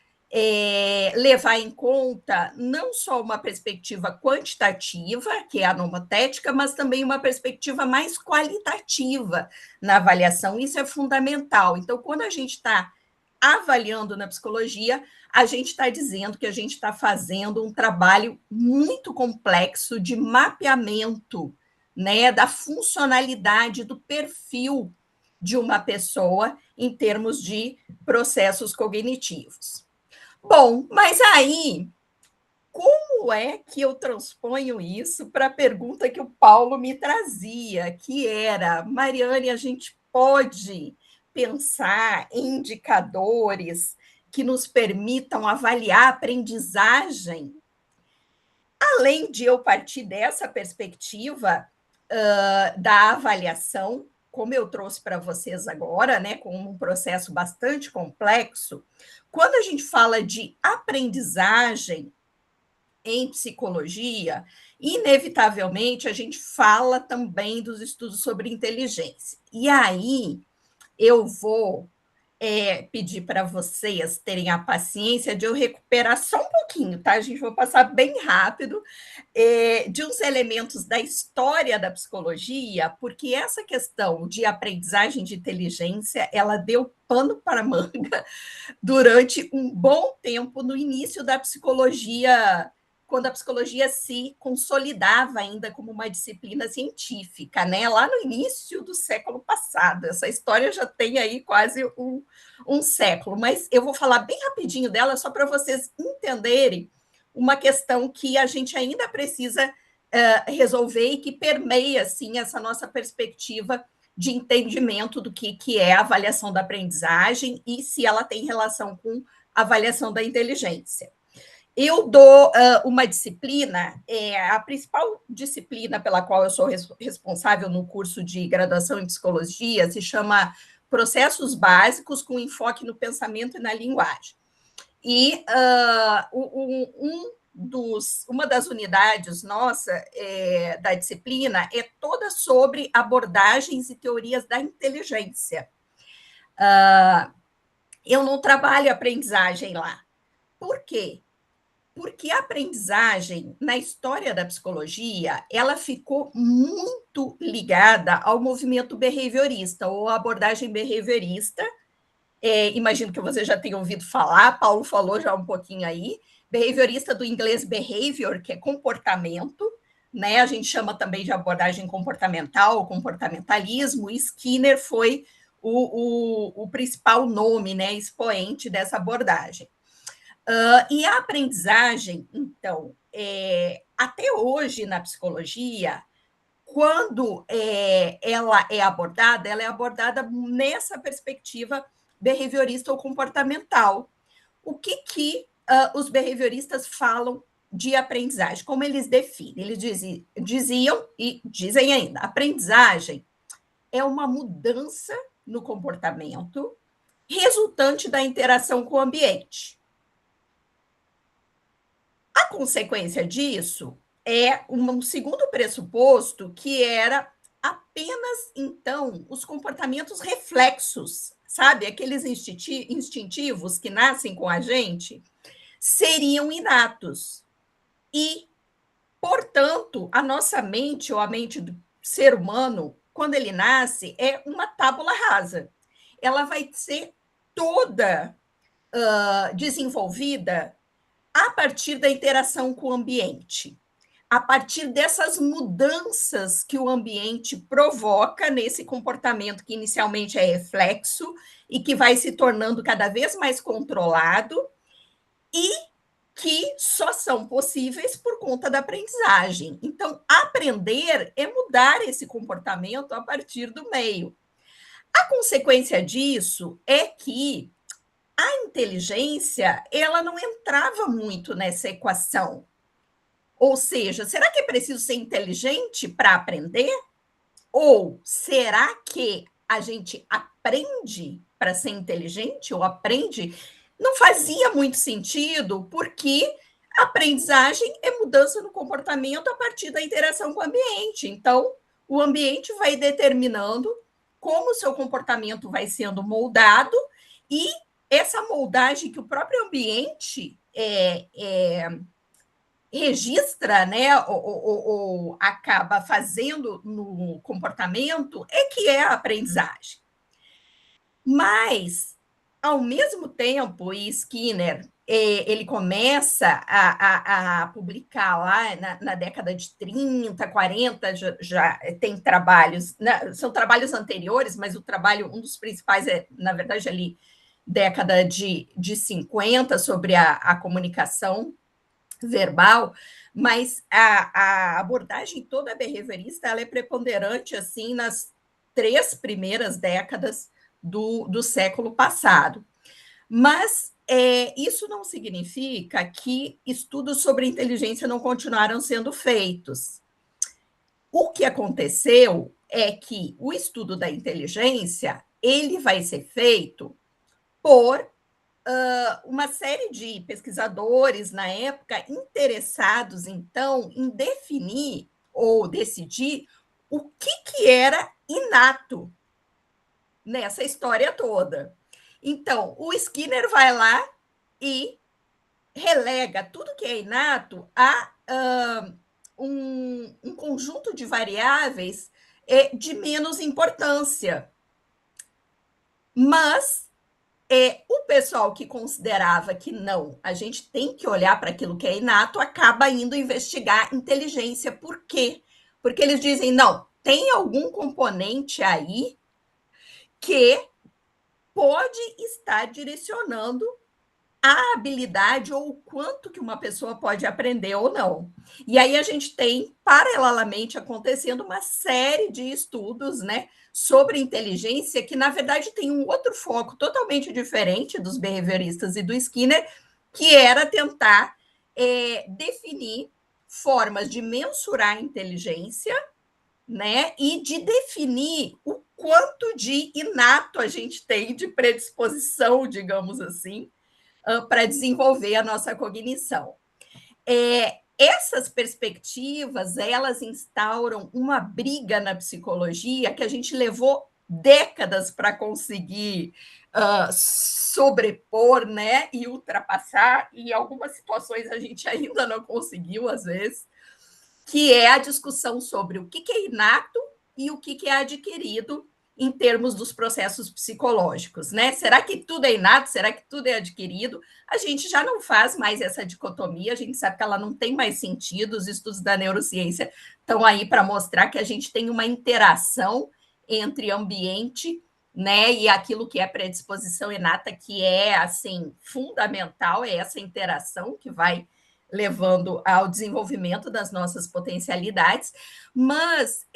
levar em conta não só uma perspectiva quantitativa, que é a nomotética, mas também uma perspectiva mais qualitativa na avaliação. Isso é fundamental. Então, quando a gente está avaliando na psicologia, a gente está dizendo que a gente está fazendo um trabalho muito complexo de mapeamento, né, da funcionalidade do perfil de uma pessoa em termos de processos cognitivos. Bom, mas aí, como é que eu transponho isso para a pergunta que o Paulo me trazia, que era, Mariane, a gente pode pensar em indicadores que nos permitam avaliar a aprendizagem? Além de eu partir dessa perspectiva da avaliação, como eu trouxe para vocês agora, né, com um processo bastante complexo, quando a gente fala de aprendizagem em psicologia, inevitavelmente a gente fala também dos estudos sobre inteligência. E aí eu vou pedir para vocês terem a paciência de eu recuperar só um pouquinho, tá? A gente vai passar bem rápido de uns elementos da história da psicologia, porque essa questão de aprendizagem de inteligência, ela deu pano para manga durante um bom tempo no início da psicologia, quando a psicologia se consolidava ainda como uma disciplina científica, né? Lá no início do século passado. Essa história já tem aí quase um século, mas eu vou falar bem rapidinho dela, só para vocês entenderem uma questão que a gente ainda precisa resolver e que permeia, assim, essa nossa perspectiva de entendimento do que é a avaliação da aprendizagem e se ela tem relação com a avaliação da inteligência. Eu dou uma disciplina, a principal disciplina pela qual eu sou responsável no curso de graduação em psicologia se chama Processos Básicos com Enfoque no Pensamento e na Linguagem. E uma das unidades nossa da disciplina é toda sobre abordagens e teorias da inteligência. Eu não trabalho aprendizagem lá. Por quê? Porque a aprendizagem, na história da psicologia, ela ficou muito ligada ao movimento behaviorista, ou abordagem behaviorista. Imagino que você já tenha ouvido falar, Paulo falou já um pouquinho aí, behaviorista do inglês behavior, que é comportamento, né? A gente chama também de abordagem comportamental, comportamentalismo, e Skinner foi o principal nome, né, expoente dessa abordagem. E a aprendizagem, então, até hoje na psicologia, quando ela é abordada nessa perspectiva behaviorista ou comportamental. O que os behavioristas falam de aprendizagem? Como eles definem? Eles diziam e dizem ainda, aprendizagem é uma mudança no comportamento resultante da interação com o ambiente. A consequência disso é um segundo pressuposto, que era apenas, então, os comportamentos reflexos, sabe? Aqueles instintivos que nascem com a gente, seriam inatos. E, portanto, a nossa mente, ou a mente do ser humano, quando ele nasce, é uma tábula rasa. Ela vai ser toda desenvolvida a partir da interação com o ambiente, a partir dessas mudanças que o ambiente provoca nesse comportamento que inicialmente é reflexo e que vai se tornando cada vez mais controlado e que só são possíveis por conta da aprendizagem. Então, aprender é mudar esse comportamento a partir do meio. A consequência disso é que a inteligência, ela não entrava muito nessa equação. Ou seja, será que é preciso ser inteligente para aprender? Ou será que a gente aprende para ser inteligente? Ou aprende? Não fazia muito sentido, porque a aprendizagem é mudança no comportamento a partir da interação com o ambiente. Então, o ambiente vai determinando como o seu comportamento vai sendo moldado e essa moldagem que o próprio ambiente registra, né, ou acaba fazendo no comportamento, que é a aprendizagem. Mas, ao mesmo tempo, e Skinner ele começa a publicar lá na década de 30, 40, já tem trabalhos, né, são trabalhos anteriores, mas um dos principais na verdade, ali, década de 50, sobre a comunicação verbal, mas a abordagem toda behaviorista ela é preponderante assim nas 3 primeiras décadas do século passado. Mas isso não significa que estudos sobre inteligência não continuaram sendo feitos. O que aconteceu é que o estudo da inteligência ele vai ser feito por uma série de pesquisadores na época interessados, então, em definir ou decidir o que era inato nessa história toda. Então, o Skinner vai lá e relega tudo que é inato a um conjunto de variáveis de menos importância. Mas o pessoal que considerava que não, a gente tem que olhar para aquilo que é inato, acaba indo investigar inteligência. Por quê? Porque eles dizem, não, tem algum componente aí que pode estar direcionando a habilidade ou o quanto que uma pessoa pode aprender ou não. E aí a gente tem, paralelamente, acontecendo uma série de estudos, né, sobre inteligência, que, na verdade, tem um outro foco totalmente diferente dos behavioristas e do Skinner, que era tentar definir formas de mensurar a inteligência, né, e de definir o quanto de inato a gente tem de predisposição, digamos assim, para desenvolver a nossa cognição. Essas perspectivas, elas instauram uma briga na psicologia que a gente levou décadas para conseguir sobrepor, né, e ultrapassar, e em algumas situações a gente ainda não conseguiu, às vezes, que é a discussão sobre o que é inato e o que é adquirido em termos dos processos psicológicos, né? Será que tudo é inato? Será que tudo é adquirido? A gente já não faz mais essa dicotomia, a gente sabe que ela não tem mais sentido, os estudos da neurociência estão aí para mostrar que a gente tem uma interação entre ambiente, né, e aquilo que é predisposição inata, que é, assim, fundamental, é essa interação que vai levando ao desenvolvimento das nossas potencialidades, mas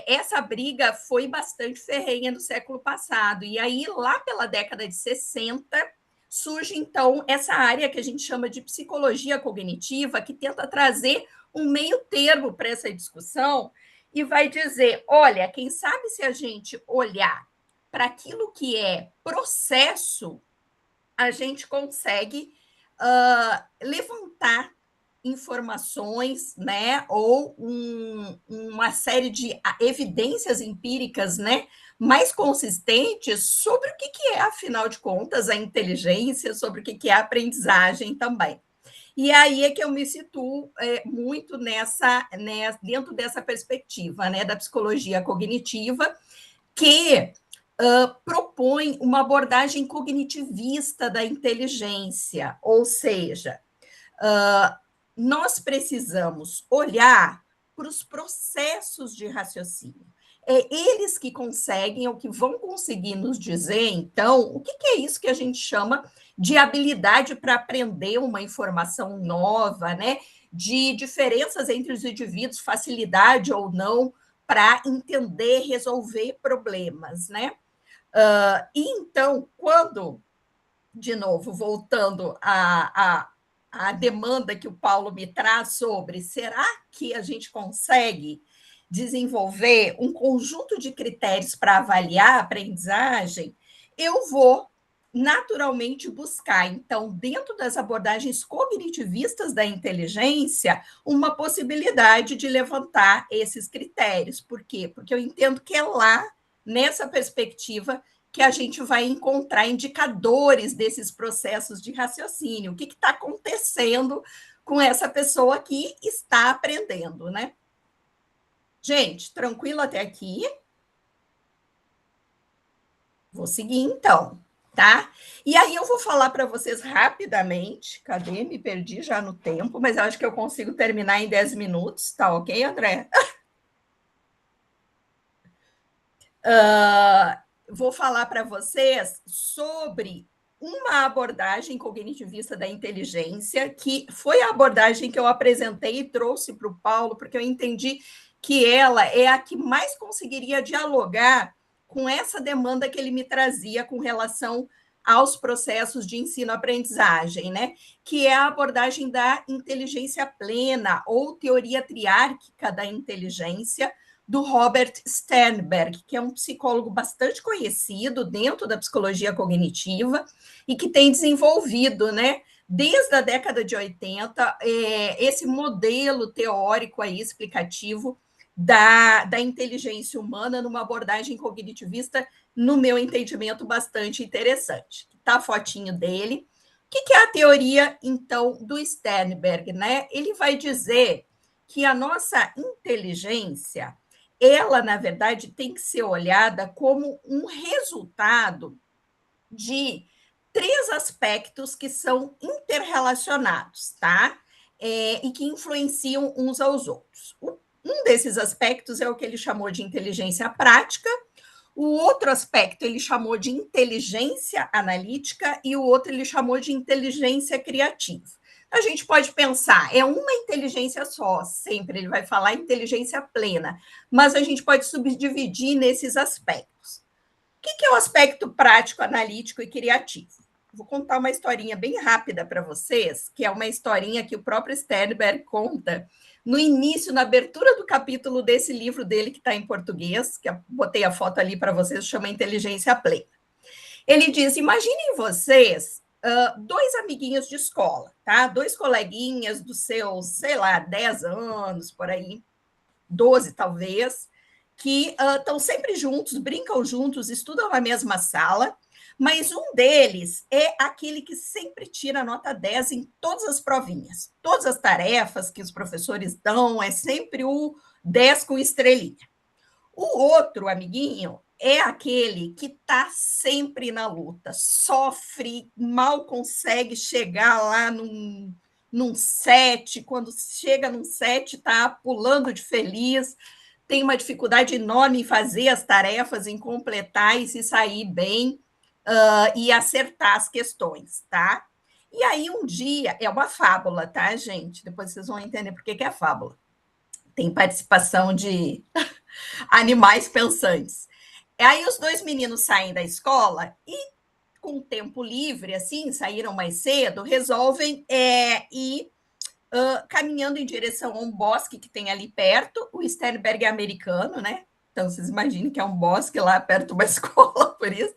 essa briga foi bastante ferrenha no século passado, e aí lá pela década de 60 surge então essa área que a gente chama de psicologia cognitiva, que tenta trazer um meio termo para essa discussão e vai dizer, olha, quem sabe se a gente olhar para aquilo que é processo, a gente consegue levantar informações, né, ou uma série de evidências empíricas, né, mais consistentes sobre o que é, afinal de contas, a inteligência, sobre o que é a aprendizagem também. E aí é que eu me situo muito dentro dessa perspectiva, né, da psicologia cognitiva, que propõe uma abordagem cognitivista da inteligência, ou seja, nós precisamos olhar para os processos de raciocínio. Eles que conseguem, ou que vão conseguir nos dizer, então, o que é isso que a gente chama de habilidade para aprender uma informação nova, né? De diferenças entre os indivíduos, facilidade ou não para entender, resolver problemas, né? E então, quando, de novo, voltando a demanda que o Paulo me traz sobre será que a gente consegue desenvolver um conjunto de critérios para avaliar a aprendizagem, eu vou naturalmente buscar, então, dentro das abordagens cognitivistas da inteligência, uma possibilidade de levantar esses critérios. Por quê? Porque eu entendo que é lá, nessa perspectiva, que a gente vai encontrar indicadores desses processos de raciocínio. O que está acontecendo com essa pessoa que está aprendendo, né? Gente, tranquilo até aqui? Vou seguir, então. tá? E aí eu vou falar para vocês rapidamente, cadê? Me perdi já no tempo, mas eu acho que eu consigo terminar em 10 minutos, tá ok, André? Vou falar para vocês sobre uma abordagem cognitivista da inteligência, que foi a abordagem que eu apresentei e trouxe para o Paulo, porque eu entendi que ela é a que mais conseguiria dialogar com essa demanda que ele me trazia com relação aos processos de ensino-aprendizagem, né? Que é a abordagem da inteligência plena, ou teoria triárquica da inteligência, do Robert Sternberg, que é um psicólogo bastante conhecido dentro da psicologia cognitiva e que tem desenvolvido, né, desde a década de 80, esse modelo teórico aí, explicativo da inteligência humana numa abordagem cognitivista, no meu entendimento, bastante interessante. Tá a fotinho dele. O que é a teoria, então, do Sternberg, né? Ele vai dizer que a nossa inteligência, ela, na verdade, tem que ser olhada como um resultado de 3 aspectos que são interrelacionados, tá? E que influenciam uns aos outros. Um desses aspectos é o que ele chamou de inteligência prática, o outro aspecto ele chamou de inteligência analítica e o outro ele chamou de inteligência criativa. A gente pode pensar, é uma inteligência só, sempre ele vai falar inteligência plena, mas a gente pode subdividir nesses aspectos. O que é o aspecto prático, analítico e criativo? Vou contar uma historinha bem rápida para vocês, que é uma historinha que o próprio Sternberg conta no início, na abertura do capítulo desse livro dele, que está em português, que eu botei a foto ali para vocês, chama Inteligência Plena. Ele diz, imaginem vocês 2 amiguinhos de escola, tá? 2 coleguinhas dos seus, sei lá, 10 anos, por aí, 12 talvez, que estão sempre juntos, brincam juntos, estudam na mesma sala, mas um deles é aquele que sempre tira nota 10 em todas as provinhas. Todas as tarefas que os professores dão, é sempre o 10 com estrelinha. O outro amiguinho é aquele que está sempre na luta, sofre, mal consegue chegar lá num 7, quando chega num 7 está pulando de feliz, tem uma dificuldade enorme em fazer as tarefas, em completar e se sair bem e acertar as questões, tá? E aí um dia, é uma fábula, tá, gente? Depois vocês vão entender por que é fábula. Tem participação de animais pensantes. Aí os 2 meninos saem da escola e, com tempo livre, assim, saíram mais cedo, resolvem ir caminhando em direção a um bosque que tem ali perto. O Sternberg é americano, né? Então, vocês imaginem que é um bosque lá perto de uma escola, por isso.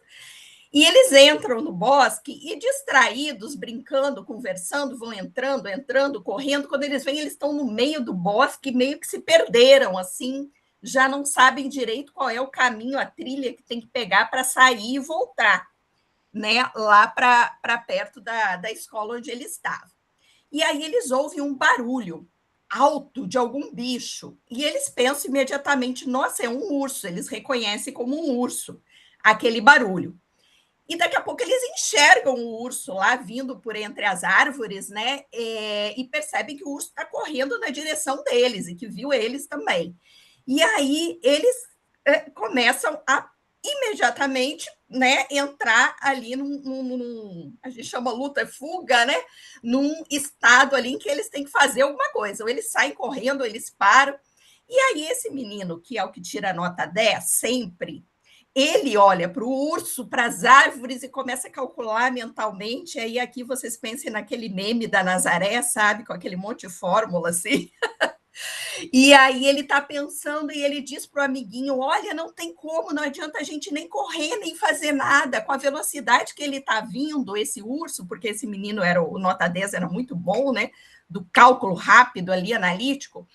E eles entram no bosque e, distraídos, brincando, conversando, vão entrando, correndo. Quando eles vêm, eles estão no meio do bosque, meio que se perderam, assim, já não sabem direito qual é o caminho, a trilha que tem que pegar para sair e voltar, né, lá para perto da escola onde eles estavam. E aí eles ouvem um barulho alto de algum bicho, e eles pensam imediatamente, nossa, é um urso, eles reconhecem como um urso, aquele barulho. E daqui a pouco eles enxergam o urso lá vindo por entre as árvores, né? E percebem que o urso está correndo na direção deles e que viu eles também. E aí eles começam a imediatamente, né, entrar ali a gente chama luta-fuga, né? Num estado ali em que eles têm que fazer alguma coisa. Ou eles saem correndo, ou eles param. E aí esse menino, que é o que tira nota 10 sempre, ele olha para o urso, para as árvores e começa a calcular mentalmente. Aí aqui vocês pensem naquele meme da Nazaré, sabe? Com aquele monte de fórmula assim. E aí ele está pensando e ele diz para o amiguinho, olha, não tem como, não adianta a gente nem correr, nem fazer nada. Com a velocidade que ele está vindo, esse urso, porque esse menino, o nota 10 era muito bom, né? Do cálculo rápido ali, analítico,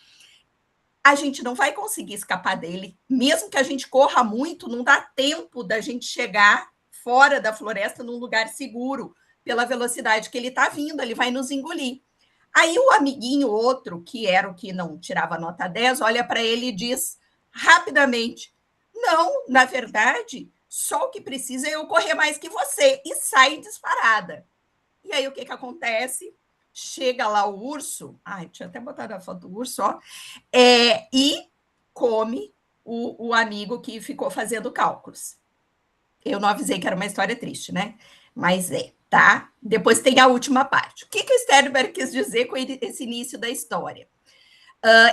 a gente não vai conseguir escapar dele. Mesmo que a gente corra muito, não dá tempo da gente chegar fora da floresta num lugar seguro, pela velocidade que ele está vindo, ele vai nos engolir. Aí o amiguinho outro, que era o que não tirava nota 10, olha para ele e diz rapidamente, não, na verdade, só o que precisa é eu correr mais que você, e sai disparada. E aí o que acontece? Chega lá o urso, ai, tinha até botado a foto do urso, ó, e come o amigo que ficou fazendo cálculos. Eu não avisei que era uma história triste, né? Mas tá? Depois tem a última parte. O que o Sternberg quis dizer com esse início da história?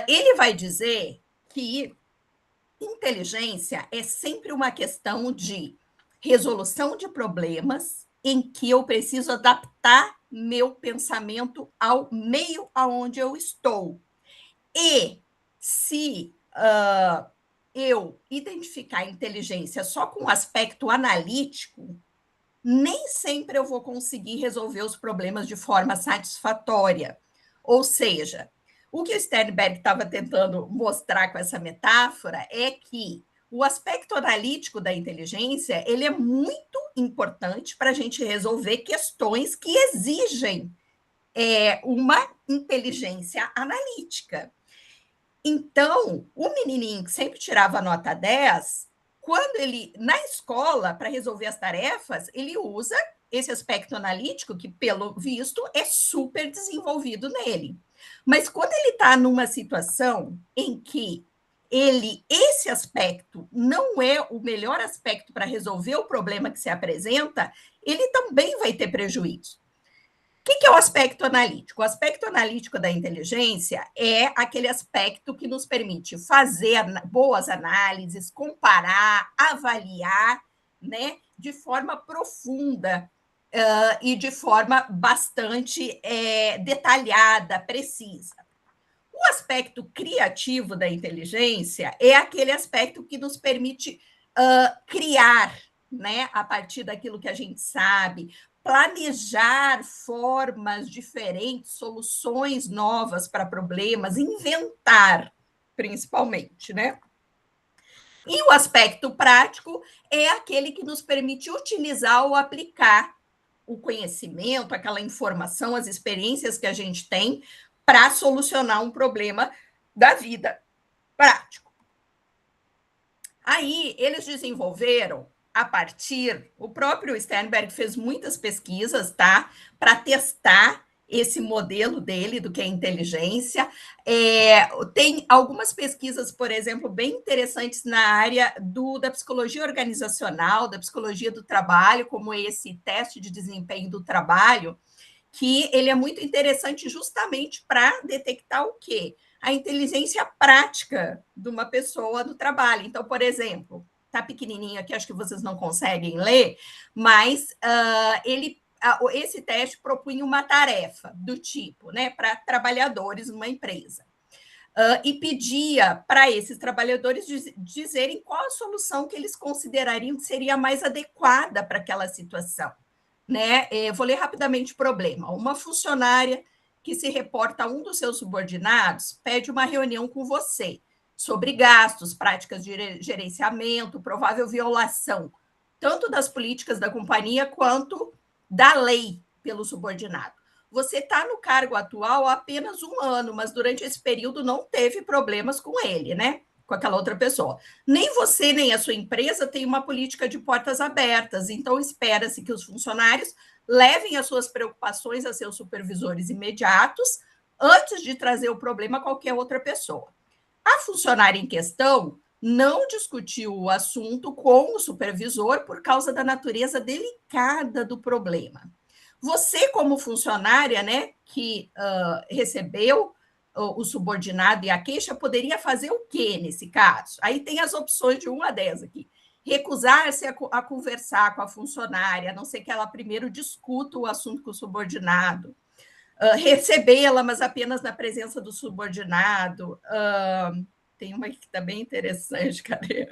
Ele vai dizer que inteligência é sempre uma questão de resolução de problemas em que eu preciso adaptar meu pensamento ao meio aonde eu estou. E se eu identificar a inteligência só com o aspecto analítico, nem sempre eu vou conseguir resolver os problemas de forma satisfatória. Ou seja, o que o Sternberg estava tentando mostrar com essa metáfora é que o aspecto analítico da inteligência ele é muito importante para a gente resolver questões que exigem uma inteligência analítica. Então, o menininho que sempre tirava nota 10, quando ele, na escola, para resolver as tarefas, ele usa esse aspecto analítico, que, pelo visto, é super desenvolvido nele. Mas quando ele está numa situação em que esse aspecto não é o melhor aspecto para resolver o problema que se apresenta, ele também vai ter prejuízo. O que é o aspecto analítico? O aspecto analítico da inteligência é aquele aspecto que nos permite fazer boas análises, comparar, avaliar, né, de forma profunda e de forma bastante detalhada, precisa. O aspecto criativo da inteligência é aquele aspecto que nos permite criar, né, a partir daquilo que a gente sabe, planejar formas diferentes, soluções novas para problemas, inventar, principalmente, né? E o aspecto prático é aquele que nos permite utilizar ou aplicar o conhecimento, aquela informação, as experiências que a gente tem para solucionar um problema da vida prático. Aí, eles desenvolveram o próprio Sternberg fez muitas pesquisas, tá? Para testar esse modelo dele do que é inteligência. Tem algumas pesquisas, por exemplo, bem interessantes na área da psicologia organizacional, da psicologia do trabalho, como esse teste de desempenho do trabalho, que ele é muito interessante justamente para detectar o quê? A inteligência prática de uma pessoa no trabalho. Então, por exemplo, está pequenininho aqui, acho que vocês não conseguem ler, mas esse teste propunha uma tarefa do tipo, né, para trabalhadores numa empresa. E pedia para esses trabalhadores dizerem qual a solução que eles considerariam que seria mais adequada para aquela situação. Né? Vou ler rapidamente o problema. Uma funcionária que se reporta a um dos seus subordinados pede uma reunião com você sobre gastos, práticas de gerenciamento, provável violação, tanto das políticas da companhia quanto da lei pelo subordinado. Você está no cargo atual há apenas 1 ano, mas durante esse período não teve problemas com ele, né? Com aquela outra pessoa. Nem você, nem a sua empresa tem uma política de portas abertas, então espera-se que os funcionários levem as suas preocupações a seus supervisores imediatos antes de trazer o problema a qualquer outra pessoa. A funcionária em questão não discutiu o assunto com o supervisor por causa da natureza delicada do problema. Você, como funcionária, né, que recebeu o subordinado e a queixa, poderia fazer o quê nesse caso? Aí tem as opções de 1 a 10 aqui. Recusar-se a conversar com a funcionária, a não ser que ela primeiro discuta o assunto com o subordinado. Recebê-la, mas apenas na presença do subordinado. Tem uma que está bem interessante, cadê?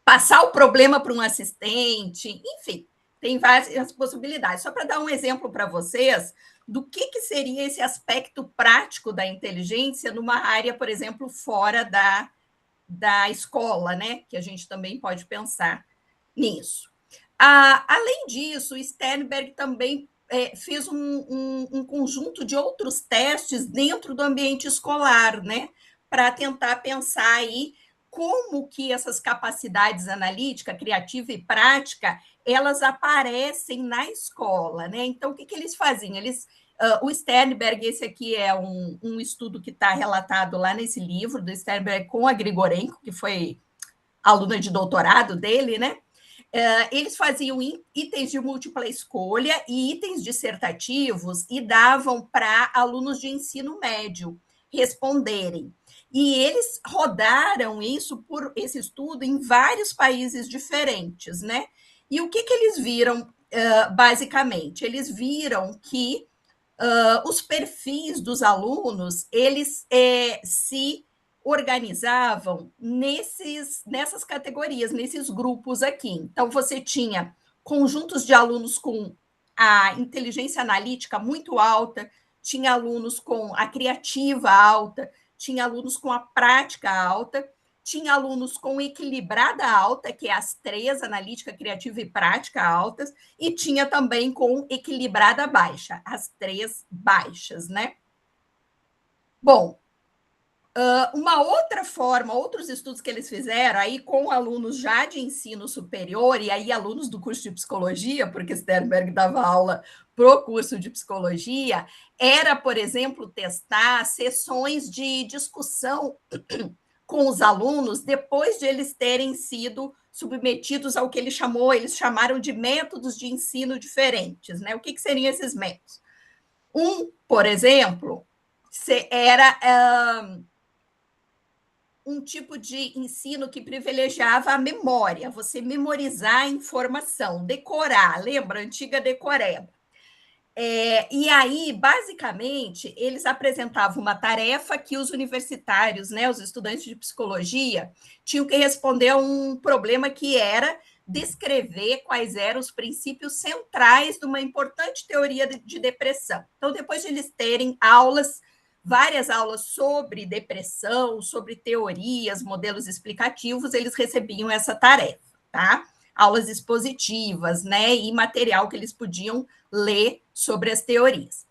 Passar o problema para um assistente, enfim, tem várias possibilidades. Só para dar um exemplo para vocês do que seria esse aspecto prático da inteligência numa área, por exemplo, fora da escola, né? Que a gente também pode pensar nisso. Além disso, Sternberg também fez um conjunto de outros testes dentro do ambiente escolar, né? Para tentar pensar aí como que essas capacidades analítica, criativa e prática, elas aparecem na escola, né? Então, o que eles faziam? O Sternberg, esse aqui é um estudo que está relatado lá nesse livro do Sternberg com a Grigorenko, que foi aluna de doutorado dele, né? Eles faziam itens de múltipla escolha e itens dissertativos e davam para alunos de ensino médio responderem. E eles rodaram esse estudo em vários países diferentes, né? E o que eles viram, basicamente? Eles viram que os perfis dos alunos, eles se organizavam nessas categorias, nesses grupos aqui. Então, você tinha conjuntos de alunos com a inteligência analítica muito alta, tinha alunos com a criativa alta, tinha alunos com a prática alta, tinha alunos com equilibrada alta, que é as três, analítica, criativa e prática altas, e tinha também com equilibrada baixa, as três baixas, né? Bom, uma outra forma, outros estudos que eles fizeram aí com alunos já de ensino superior, e aí alunos do curso de psicologia, porque Sternberg dava aula para o curso de psicologia, era, por exemplo, testar sessões de discussão com os alunos depois de eles terem sido submetidos ao que eles chamaram de métodos de ensino diferentes, né? O que seriam esses métodos? Por exemplo, era um tipo de ensino que privilegiava a memória, você memorizar a informação, decorar, lembra? A antiga decoreba. E aí, basicamente, eles apresentavam uma tarefa que os universitários, né, os estudantes de psicologia, tinham que responder a um problema que era descrever quais eram os princípios centrais de uma importante teoria de depressão. Então, depois de eles terem várias aulas sobre depressão, sobre teorias, modelos explicativos, eles recebiam essa tarefa, tá? Aulas expositivas, né, e material que eles podiam ler sobre as teorias.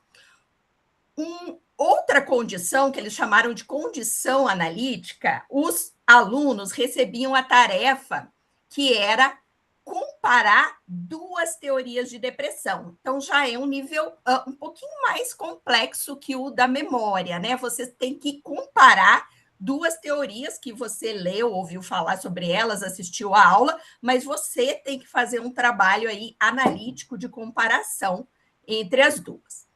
Outra condição, que eles chamaram de condição analítica, os alunos recebiam a tarefa que era comparar duas teorias de depressão. Então, já é um nível um pouquinho mais complexo que o da memória, né? Você tem que comparar duas teorias que você leu, ouviu falar sobre elas, assistiu à aula, mas você tem que fazer um trabalho aí analítico de comparação entre as duas.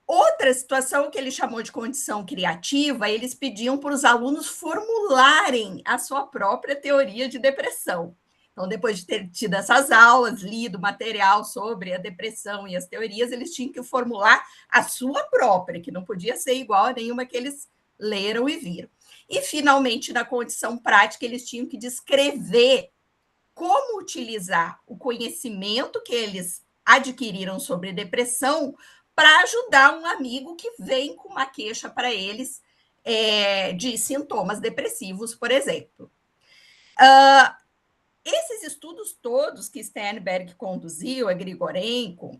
Outra situação que ele chamou de condição criativa, eles pediam para os alunos formularem a sua própria teoria de depressão. Então, depois de ter tido essas aulas, lido material sobre a depressão e as teorias, eles tinham que formular a sua própria, que não podia ser igual a nenhuma que eles leram e viram. E, finalmente, na condição prática, eles tinham que descrever como utilizar o conhecimento que eles adquiriram sobre depressão para ajudar um amigo que vem com uma queixa para eles de sintomas depressivos, por exemplo. Esses estudos todos que Sternberg conduziu, a Grigorenko,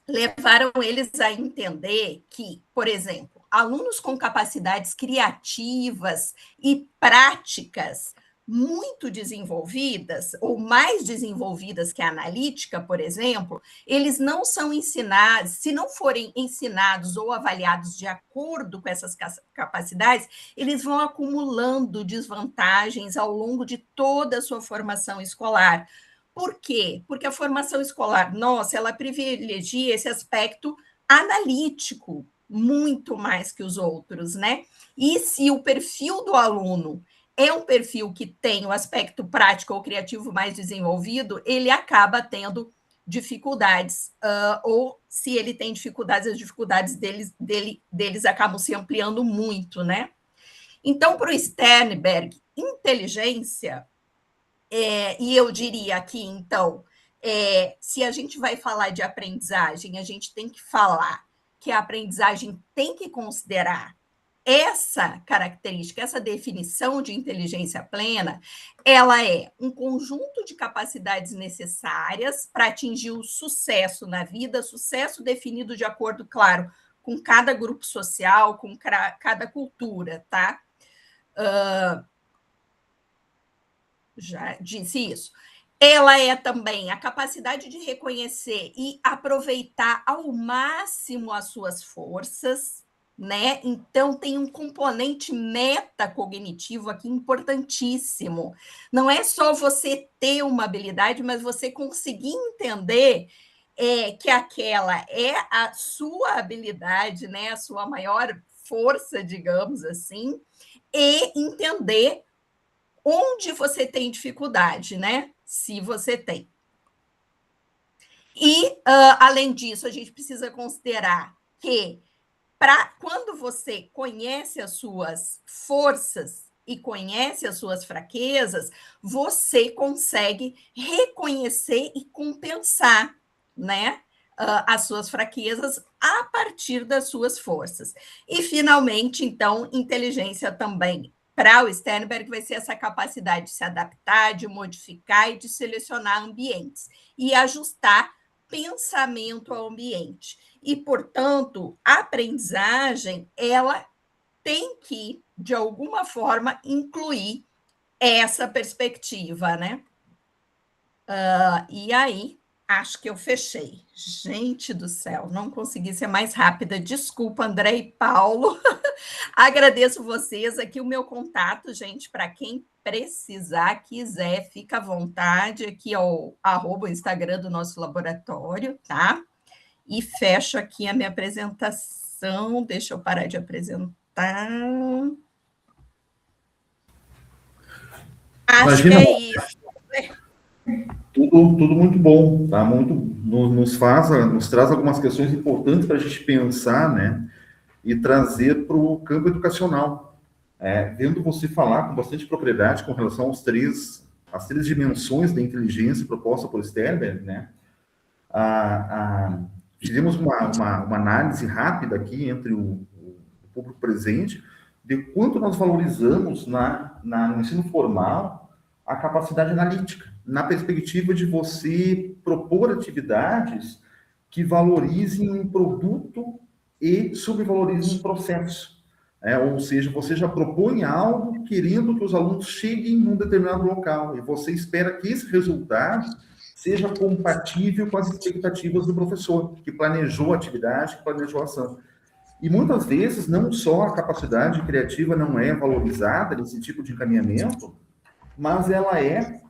levaram eles a entender que, por exemplo, alunos com capacidades criativas e práticas muito desenvolvidas, ou mais desenvolvidas que a analítica, por exemplo, eles não são ensinados, se não forem ensinados ou avaliados de acordo com essas capacidades, eles vão acumulando desvantagens ao longo de toda a sua formação escolar. Por quê? Porque a formação escolar nossa, ela privilegia esse aspecto analítico muito mais que os outros, né? E se o perfil do aluno é um perfil que tem o aspecto prático ou criativo mais desenvolvido, ele acaba tendo dificuldades, ou se ele tem dificuldades, as dificuldades deles acabam se ampliando muito, né? Então, para o Sternberg, inteligência, e eu diria aqui, então, se a gente vai falar de aprendizagem, a gente tem que falar que a aprendizagem tem que considerar essa característica, essa definição de inteligência plena, ela é um conjunto de capacidades necessárias para atingir o sucesso na vida, sucesso definido de acordo, claro, com cada grupo social, com cada cultura, tá? já disse isso. Ela é também a capacidade de reconhecer e aproveitar ao máximo as suas forças, né? Então, tem um componente metacognitivo aqui importantíssimo. Não é só você ter uma habilidade, mas você conseguir entender que aquela é a sua habilidade, né? A sua maior força, digamos assim, e entender onde você tem dificuldade, né? Se você tem. E, além disso, a gente precisa considerar que, quando você conhece as suas forças e conhece as suas fraquezas, você consegue reconhecer e compensar, né? As suas fraquezas a partir das suas forças. E, finalmente, então, inteligência também para o Sternberg vai ser essa capacidade de se adaptar, de modificar e de selecionar ambientes e ajustar pensamento ao ambiente. E, portanto, a aprendizagem, ela tem que, de alguma forma, incluir essa perspectiva, né? E aí, acho que eu fechei. Gente do céu, não consegui ser mais rápida. Desculpa, André e Paulo. Agradeço vocês. Aqui o meu contato, gente, para quem precisar, quiser, fica à vontade. Aqui é o Instagram do nosso laboratório, tá? E fecho aqui a minha apresentação. Deixa eu parar de apresentar. Acho que Imagina, é isso. tudo muito bom, tá? Nos traz algumas questões importantes para a gente pensar, né? E trazer para o campo educacional. Vendo você falar com bastante propriedade com relação às três dimensões da inteligência proposta por Sternberg, né? Fizemos uma análise rápida aqui entre o público presente de quanto nós valorizamos no ensino formal a capacidade analítica, na perspectiva de você propor atividades que valorizem um produto e subvalorizem um processo. Ou seja, você já propõe algo querendo que os alunos cheguem num determinado local e você espera que esse resultado seja compatível com as expectativas do professor, que planejou a atividade, que planejou a ação. E muitas vezes, não só a capacidade criativa não é valorizada nesse tipo de encaminhamento, mas ela é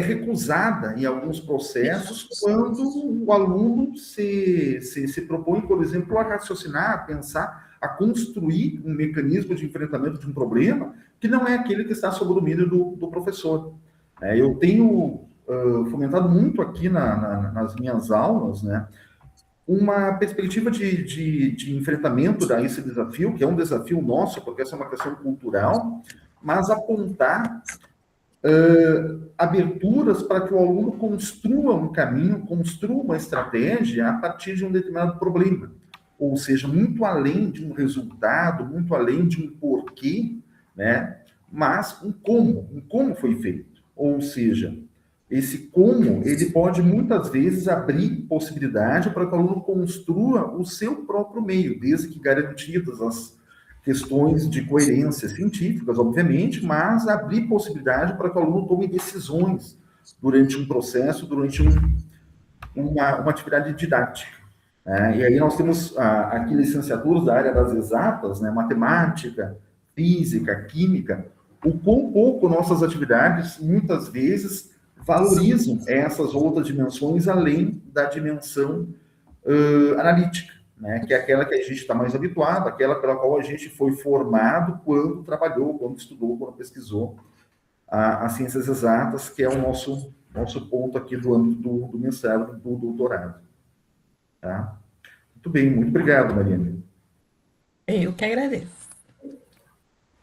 recusada em alguns processos quando o aluno se propõe, por exemplo, a raciocinar, a pensar, a construir um mecanismo de enfrentamento de um problema que não é aquele que está sob o domínio do professor. Eu tenho fomentado muito aqui nas minhas aulas, né, uma perspectiva de enfrentamento a esse desafio, que é um desafio nosso, porque essa é uma questão cultural, mas apontar aberturas para que o aluno construa um caminho, construa uma estratégia a partir de um determinado problema. Ou seja, muito além de um resultado, muito além de um porquê, né? Mas um como foi feito. Ou seja, esse como, ele pode muitas vezes abrir possibilidade para que o aluno construa o seu próprio meio, desde que garantidas as questões de coerência científicas, obviamente, mas abrir possibilidade para que o aluno tome decisões durante um processo, durante uma atividade didática. E aí nós temos aqui licenciaturas da área das exatas, né, matemática, física, química, o quão pouco nossas atividades, muitas vezes, valorizam essas outras dimensões além da dimensão analítica, né? Que é aquela que a gente está mais habituado, aquela pela qual a gente foi formado quando trabalhou, quando estudou, quando pesquisou as ciências exatas, que é o nosso ponto aqui do âmbito do mestrado, do doutorado. Tá? Muito bem, muito obrigado, Mariana. Eu que agradeço.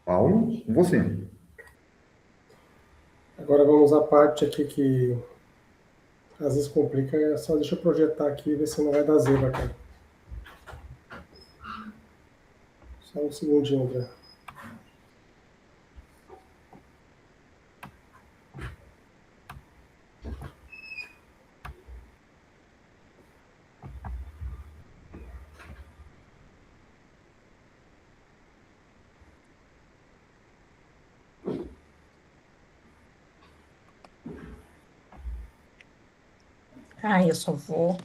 Paulo, com você. Agora vamos à parte aqui que às vezes complica, só deixa eu projetar aqui e ver se não vai dar zebra, cara. Só um segundinho, André. Eu só vou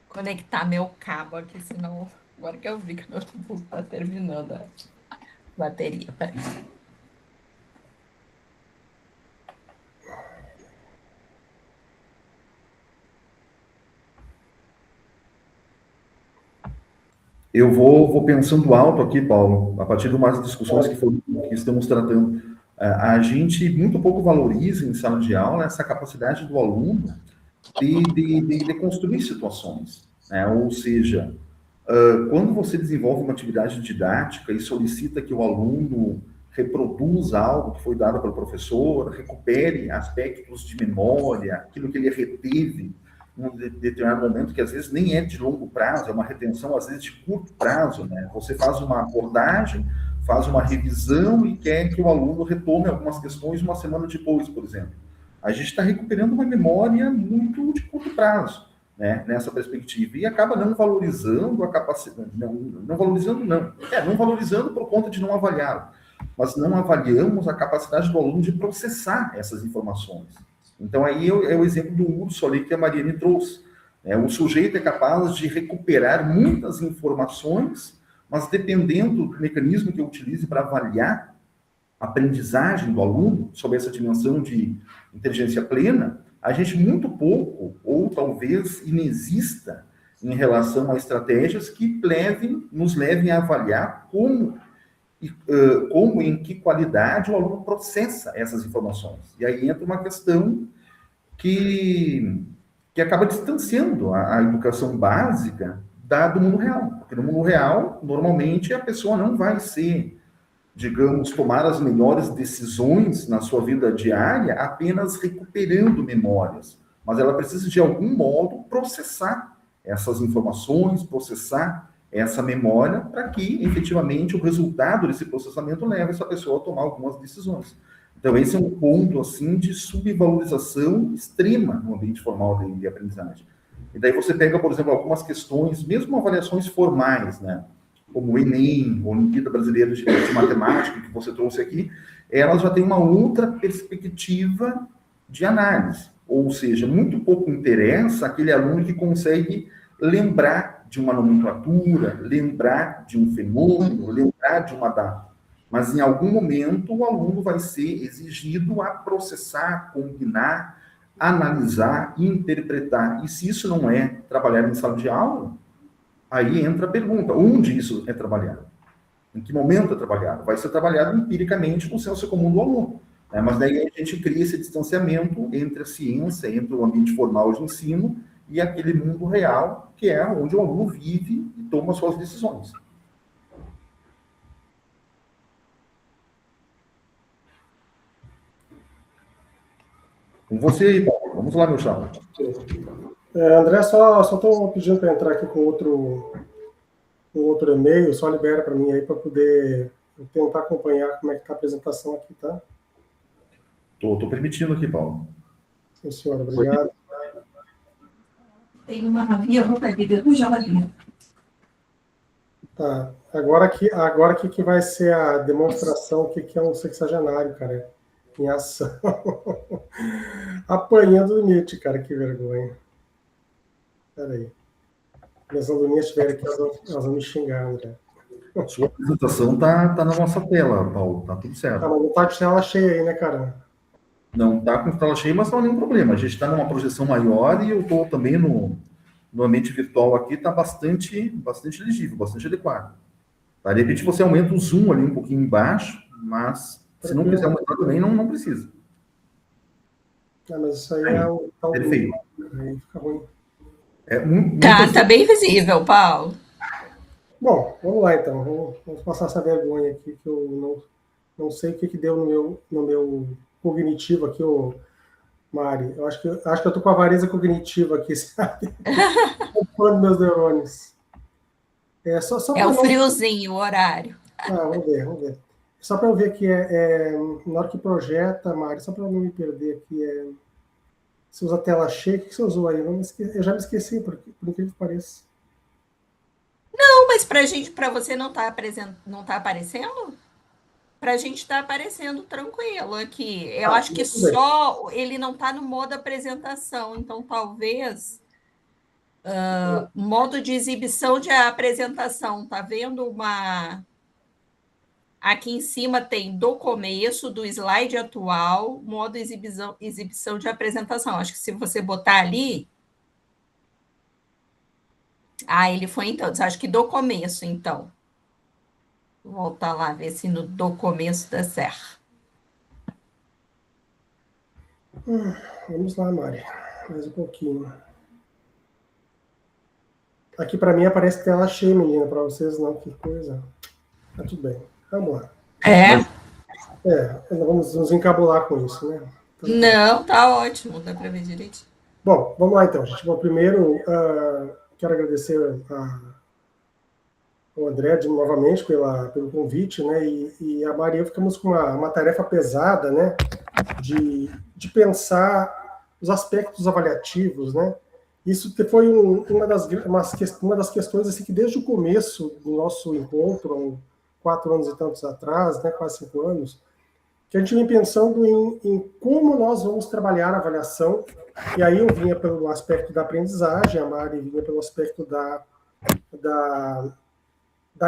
conectar meu cabo aqui, senão agora que eu vi que meu notebook está terminando a bateria. Peraí. Eu vou pensando alto aqui, Paulo, a partir de umas discussões que estamos tratando. A gente muito pouco valoriza em sala de aula essa capacidade do aluno de construir situações, né? Ou seja, quando você desenvolve uma atividade didática e solicita que o aluno reproduza algo que foi dado pelo professor, recupere aspectos de memória, aquilo que ele reteve em um determinado momento, que às vezes nem é de longo prazo, é uma retenção às vezes de curto prazo, né? Você faz uma abordagem, faz uma revisão e quer que o aluno retome algumas questões uma semana depois, por exemplo. A gente está recuperando uma memória muito de curto prazo, né, nessa perspectiva, e acaba não valorizando a capacidade, não valorizando por conta de não avaliar, mas não avaliamos a capacidade do aluno de processar essas informações. Então, aí é o exemplo do urso ali que a Mariane trouxe. O sujeito é capaz de recuperar muitas informações, mas dependendo do mecanismo que eu utilize para avaliar a aprendizagem do aluno, sobre essa dimensão de inteligência plena, a gente muito pouco, ou talvez inexista, em relação a estratégias que nos levem a avaliar como e em que qualidade o aluno processa essas informações. E aí entra uma questão que acaba distanciando a educação básica do mundo real. Porque no mundo real, normalmente, a pessoa não vai ser, digamos, tomar as melhores decisões na sua vida diária apenas recuperando memórias, mas ela precisa, de algum modo, processar essas informações, processar essa memória, para que, efetivamente, o resultado desse processamento leve essa pessoa a tomar algumas decisões. Então, esse é um ponto, assim, de subvalorização extrema no ambiente formal de aprendizagem. E daí você pega, por exemplo, algumas questões, mesmo avaliações formais, né, como o Enem, a Olimpíada Brasileira de Matemática, que você trouxe aqui, elas já têm uma outra perspectiva de análise. Ou seja, muito pouco interessa aquele aluno que consegue lembrar de uma nomenclatura, lembrar de um fenômeno, lembrar de uma data. Mas, em algum momento, o aluno vai ser exigido a processar, combinar, analisar, interpretar. E se isso não é trabalhar em sala de aula, aí entra a pergunta, onde isso é trabalhado? Em que momento é trabalhado? Vai ser trabalhado empiricamente no senso comum do aluno. Né? Mas daí a gente cria esse distanciamento entre a ciência, entre o ambiente formal de ensino e aquele mundo real, que é onde o aluno vive e toma suas decisões. Com você aí, Paulo. Vamos lá, meu chapa. André, só estou pedindo para entrar aqui com outro e-mail, só libera para mim aí para poder tentar acompanhar como é que está a apresentação aqui, tá? Estou permitindo aqui, Paulo. Sim, senhora, obrigado. Tem uma minha roupa aqui dentro do geladeira. Tá, agora aqui que vai ser a demonstração, o que é um sexagenário, cara, em ação. Apanhando o limite, cara, que vergonha. Peraí. Minhas aluninhas estiverem aqui, elas vão me xingar, André. Sua apresentação tá na nossa tela, Paulo. Tá tudo certo. Tá, mas não tá de tela cheia aí, né, cara? Não tá com tela cheia, mas não há nenhum problema. A gente está numa projeção maior e eu estou também no ambiente virtual aqui, está bastante legível, bastante adequado. Tá? De repente você aumenta o zoom ali um pouquinho embaixo, mas se não quiser aumentar também, não precisa. Mas isso aí é o tal. Perfeito. Aí fica ruim. Tá bem visível, Paulo. Bom, vamos lá então. Vamos passar essa vergonha aqui, que eu não sei o que deu no meu cognitivo aqui, Mari. Eu acho que eu tô com a avareza cognitiva aqui, sabe? Ocupando meus neurônios. Só é o friozinho, o horário. Vamos ver. Só para eu ver aqui, na hora que projeta, Mari, só para eu não me perder aqui, você usa tela cheia, o que você usou aí? Eu já me esqueci, por incrível que pareça. Não, mas para você não tá aparecendo? para a gente estar aparecendo tranquilo aqui. Eu acho que só ele não está no modo apresentação, então talvez modo de exibição de apresentação. Tá vendo uma. Aqui em cima tem do começo, do slide atual, modo exibição de apresentação. Acho que se você botar ali. Ele foi então. Acho que do começo, então. Vou voltar lá, ver se no do começo dá certo. Vamos lá, Mari. Mais um pouquinho. Aqui para mim aparece tela cheia, menina. Para vocês não, que coisa. Tá tudo bem. Vamos lá. Não vamos nos encabular com isso, né? Então, não, tá ótimo. Dá para ver direitinho. Bom, vamos lá então, gente. Bom, primeiro, quero agradecer ao André novamente pelo convite, né? E a Maria, ficamos com uma tarefa pesada, né? De pensar os aspectos avaliativos, né? Isso foi uma das questões assim, que desde o começo do nosso encontro, 4 anos e tantos atrás, né, quase 5 anos, que a gente vem pensando em como nós vamos trabalhar a avaliação. E aí eu vinha pelo aspecto da aprendizagem, a Mari vinha pelo aspecto da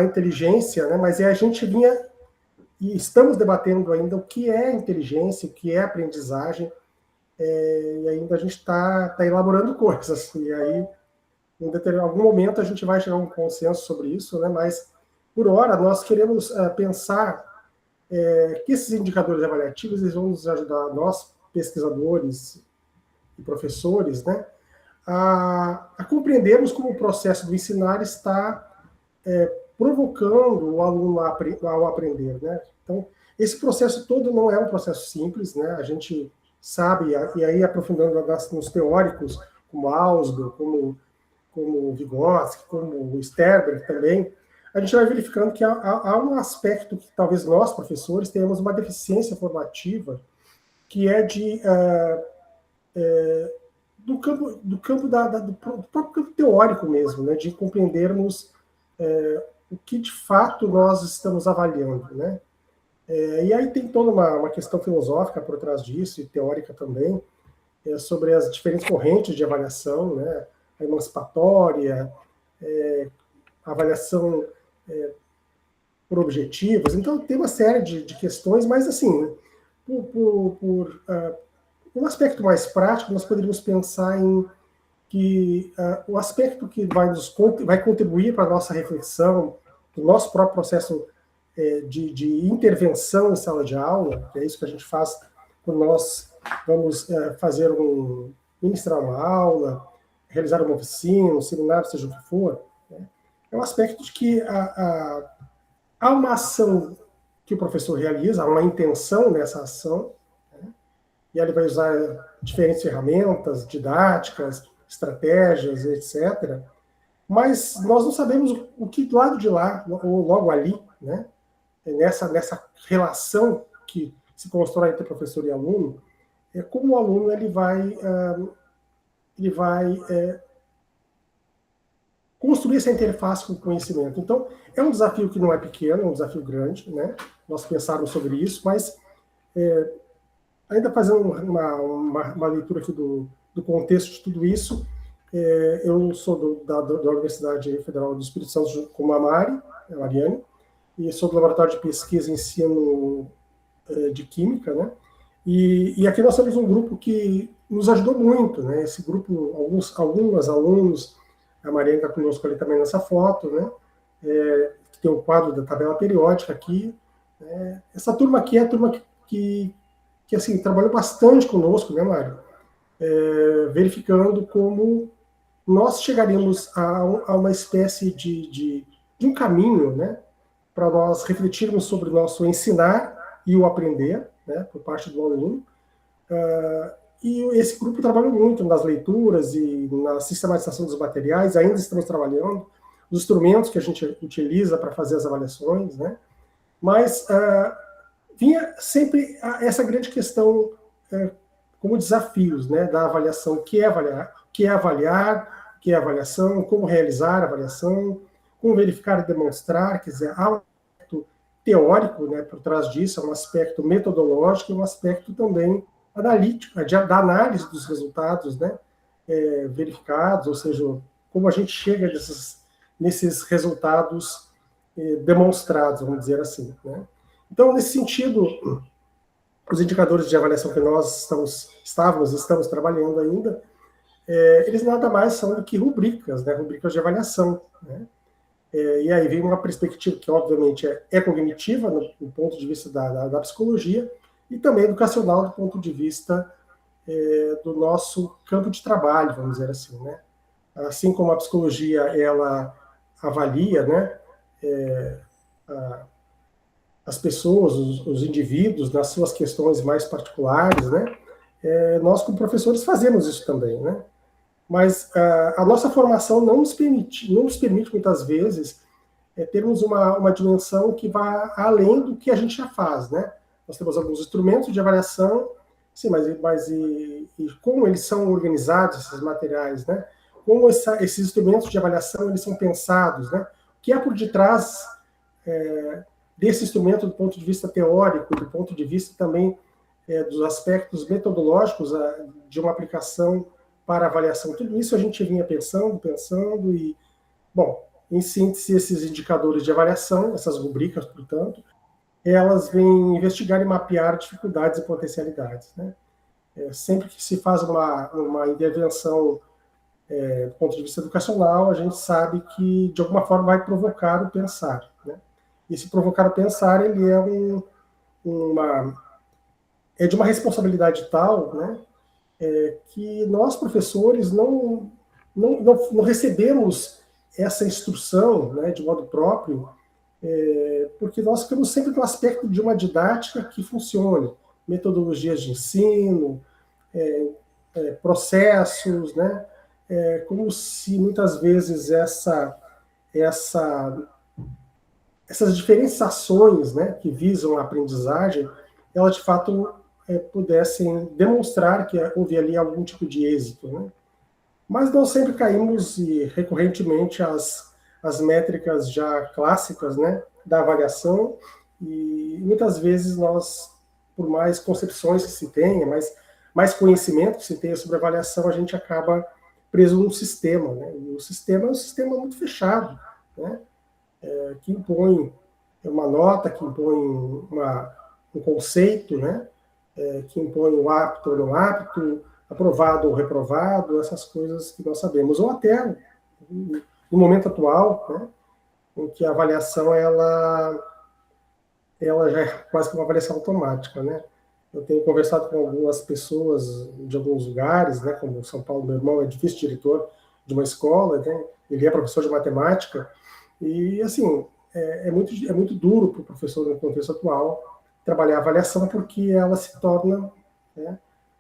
inteligência, né? Mas a gente vinha e estamos debatendo ainda o que é inteligência, o que é aprendizagem, e ainda a gente está elaborando coisas. E aí, em algum momento, a gente vai chegar a um consenso sobre isso, né? Mas, por hora, nós queremos pensar que esses indicadores avaliativos eles vão nos ajudar, nós, pesquisadores e professores, né, a compreendermos como o processo do ensinar está provocando o aluno ao aprender, né? Então, esse processo todo não é um processo simples, né? A gente sabe, e aí aprofundando nos teóricos, como Ausubel, como Vygotsky, como Sternberg também, a gente vai verificando que há um aspecto que talvez nós, professores, tenhamos uma deficiência formativa, que é do próprio campo teórico mesmo, né? De compreendermos o que de fato nós estamos avaliando, né? E aí tem toda uma questão filosófica por trás disso, e teórica também, sobre as diferentes correntes de avaliação, né? A emancipatória, a avaliação por objetivos. Então tem uma série de questões, mas assim, por um aspecto mais prático, nós poderíamos pensar em que o aspecto que vai contribuir para a nossa reflexão, o nosso próprio processo de intervenção em sala de aula, que é isso que a gente faz quando nós vamos ministrar uma aula, realizar uma oficina, um seminário, seja o que for, né? É um aspecto de que há uma ação que o professor realiza, há uma intenção nessa ação, né? E ele vai usar diferentes ferramentas didáticas, estratégias, etc. Mas nós não sabemos o que do lado de lá, ou logo ali, né? Nessa relação que se constrói entre professor e aluno, como o aluno ele vai construir essa interface com o conhecimento. Então, é um desafio que não é pequeno, é um desafio grande, né? Nós pensarmos sobre isso, mas ainda fazendo uma leitura aqui do contexto de tudo isso, eu sou da Universidade Federal do Espírito Santo, como a Mariane, e sou do Laboratório de Pesquisa e Ensino de Química, né? E aqui nós temos um grupo que nos ajudou muito, né? Esse grupo, alguns alunos, a Mariane está conosco ali também nessa foto, né? Que tem o quadro da tabela periódica aqui. Essa turma aqui é a turma que assim, trabalhou bastante conosco, né, Mário? Verificando como nós chegaríamos a uma espécie de um caminho, né? Para nós refletirmos sobre o nosso ensinar e o aprender, né, por parte do aluno. E esse grupo trabalhou muito nas leituras e na sistematização dos materiais, ainda estamos trabalhando, os instrumentos que a gente utiliza para fazer as avaliações, né? Mas vinha sempre essa grande questão como desafios, né, da avaliação, o que é avaliar, o que é avaliação, como realizar a avaliação, como verificar e demonstrar, quer dizer, há um aspecto teórico, né, por trás disso, é um aspecto metodológico e um aspecto também analítico, da análise dos resultados, né, verificados, ou seja, como a gente chega nesses resultados demonstrados, vamos dizer assim, né. Então, nesse sentido, os indicadores de avaliação que nós estamos trabalhando ainda, eles nada mais são do que rubricas, né, rubricas de avaliação, né. E aí vem uma perspectiva que, obviamente, é cognitiva, do ponto de vista da psicologia, e também educacional, do ponto de vista do nosso campo de trabalho, vamos dizer assim, né. Assim como a psicologia, ela avalia, né, as pessoas, os indivíduos, nas suas questões mais particulares, né, nós, como professores, fazemos isso também, né. Mas a nossa formação não nos permite muitas vezes, termos uma dimensão que vá além do que a gente já faz, né? Nós temos alguns instrumentos de avaliação, sim, mas como eles são organizados, esses materiais, né? Como esses instrumentos de avaliação eles são pensados, né? O que é por detrás desse instrumento do ponto de vista teórico, do ponto de vista também dos aspectos metodológicos de uma aplicação para avaliação. Tudo isso a gente vinha pensando e, bom, em síntese, esses indicadores de avaliação, essas rubricas, portanto, elas vêm investigar e mapear dificuldades e potencialidades, né? Sempre que se faz uma intervenção do ponto de vista educacional, a gente sabe que, de alguma forma, vai provocar o pensar, né? E se provocar o pensar, ele é de uma responsabilidade tal, né, que nós, professores, não recebemos essa instrução, né, de modo próprio, porque nós ficamos sempre no aspecto de uma didática que funcione, metodologias de ensino, processos, né, como se muitas vezes essas diferenciações, né, que visam a aprendizagem, elas de fato pudessem demonstrar que houve ali algum tipo de êxito, né? Mas nós sempre caímos recorrentemente às métricas já clássicas, né, da avaliação, e muitas vezes nós, por mais concepções que se tenha, mais conhecimento que se tenha sobre avaliação, a gente acaba preso num sistema, né? E o sistema é um sistema muito fechado, né? Que impõe uma nota, que impõe um conceito, né? Que impõe o apto ou não apto, aprovado ou reprovado, essas coisas que nós sabemos. Ou até, no momento atual, né, em que a avaliação ela já é quase que uma avaliação automática, né? Eu tenho conversado com algumas pessoas de alguns lugares, né, como São Paulo, meu irmão é vice-diretor de uma escola, né, ele é professor de matemática, e, assim, é muito duro para o professor no contexto atual trabalhar a avaliação, porque ela se torna, né,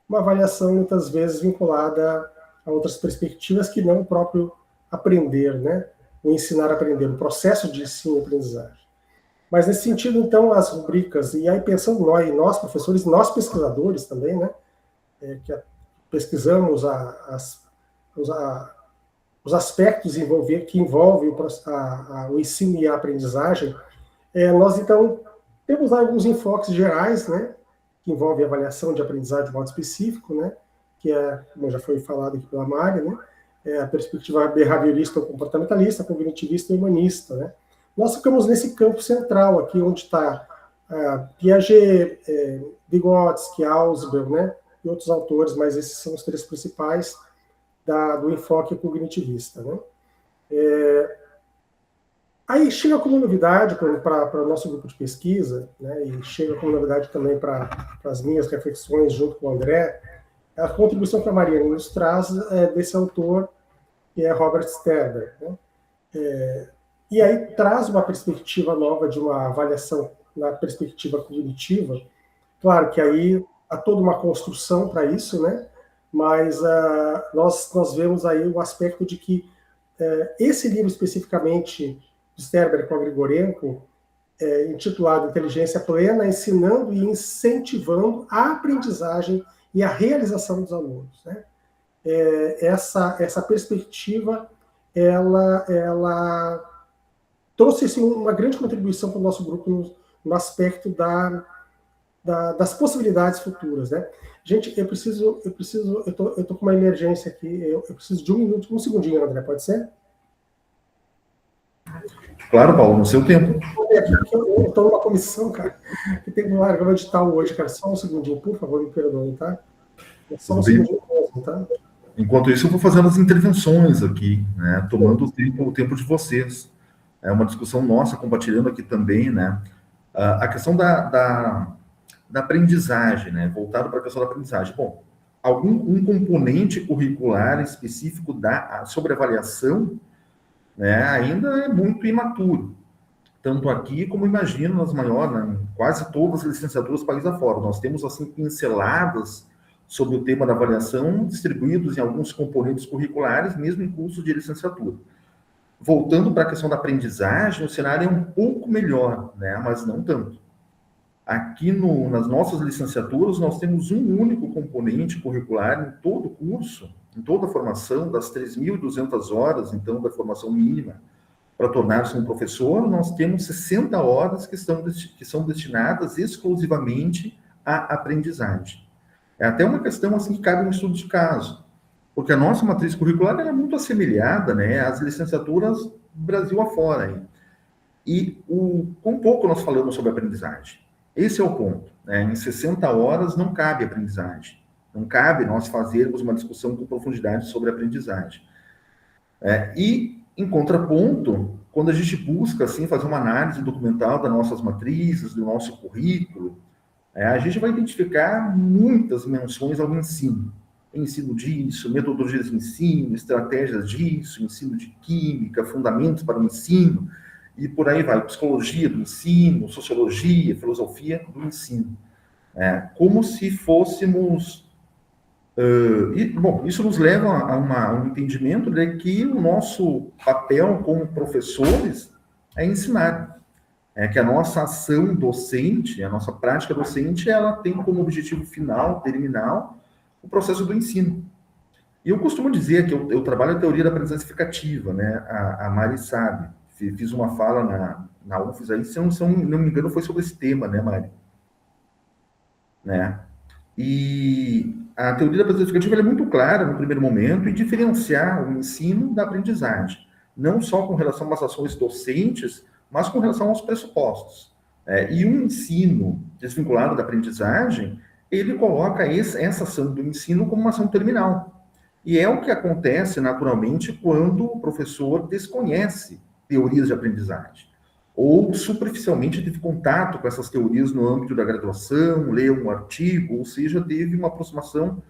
uma avaliação muitas vezes vinculada a outras perspectivas que não o próprio aprender, né, o ensinar a aprender, o processo de ensino e aprendizagem. Mas nesse sentido, então, as rubricas, e aí pensando nós professores, nós pesquisadores também, né, que pesquisamos os aspectos que envolvem o ensino e a aprendizagem, nós, então, temos alguns enfoques gerais, né, que envolvem a avaliação de aprendizagem de modo específico, né, que como já foi falado aqui pela Mari, né, a perspectiva behaviorista ou comportamentalista, cognitivista e humanista, né. Nós ficamos nesse campo central aqui, onde está Piaget, Vygotsky, Ausubel, né, e outros autores, mas esses são os três principais do enfoque cognitivista, né. Aí chega como novidade para o nosso grupo de pesquisa, né, e chega como novidade também para as minhas reflexões junto com o André, a contribuição que a Mariana nos traz desse autor, que é Robert Sterber, né. E aí traz uma perspectiva nova de uma avaliação na perspectiva cognitiva. Claro que aí há toda uma construção para isso, né, mas nós vemos aí o aspecto de que esse livro especificamente de Sterber com a Grigorenko, intitulado Inteligência Plena, ensinando e incentivando a aprendizagem e a realização dos alunos, né? Essa perspectiva, ela trouxe assim, uma grande contribuição para o nosso grupo no aspecto das possibilidades futuras, né? Gente, eu tô com uma emergência aqui, eu preciso de um segundinho, André, pode ser? Claro, Paulo, no seu tempo. Eu estou numa comissão, cara, que tem que largar o edital hoje, cara. Só um segundinho, por favor, me perdoe, tá? Só um segundinho mesmo, tá? Enquanto isso, eu vou fazendo as intervenções aqui, né? Tomando o tempo de vocês. É uma discussão nossa, compartilhando aqui também, né? A questão da aprendizagem, né? Voltado para a questão da aprendizagem. Bom, um componente curricular específico sobre avaliação, né, ainda é muito imaturo. Tanto aqui como imagino nas maiores, né, quase todas as licenciaturas do país afora. Nós temos, assim, pinceladas sobre o tema da avaliação, distribuídos em alguns componentes curriculares, mesmo em cursos de licenciatura. Voltando para a questão da aprendizagem, o cenário é um pouco melhor, né, mas não tanto. Aqui nas nossas licenciaturas, nós temos um único componente curricular em todo o curso, em toda a formação, das 3.200 horas, então, da formação mínima, para tornar-se um professor, nós temos 60 horas que são destinadas exclusivamente à aprendizagem. É até uma questão assim que cabe no estudo de caso, porque a nossa matriz curricular é muito assemelhada, né, às licenciaturas Brasil afora. E com pouco nós falamos sobre aprendizagem. Esse é o ponto, né? Em 60 horas não cabe aprendizagem. Não cabe nós fazermos uma discussão com profundidade sobre aprendizagem. E, em contraponto, quando a gente busca assim, fazer uma análise documental das nossas matrizes, do nosso currículo, a gente vai identificar muitas menções ao ensino. Ensino disso, metodologias de ensino, estratégias disso, ensino de química, fundamentos para o ensino, e por aí vai, psicologia do ensino, sociologia, filosofia do ensino. Como se fôssemos... bom, isso nos leva a um entendimento de que o nosso papel como professores é ensinar. Que a nossa ação docente, a nossa prática docente, ela tem como objetivo final, terminal, o processo do ensino. E eu costumo dizer que eu trabalho a teoria da aprendizagem significativa, né? A Mari sabe. Fiz uma fala na UFES aí, se não me engano, foi sobre esse tema, né, Mari? Né? E a teoria da aprendizagem significativa é muito clara no primeiro momento em diferenciar o ensino da aprendizagem, não só com relação às ações docentes, mas com relação aos pressupostos. E um ensino desvinculado da aprendizagem, ele coloca essa ação do ensino como uma ação terminal. E é o que acontece naturalmente quando o professor desconhece teorias de aprendizagem, ou superficialmente teve contato com essas teorias no âmbito da graduação, leu um artigo, ou seja, teve uma aproximação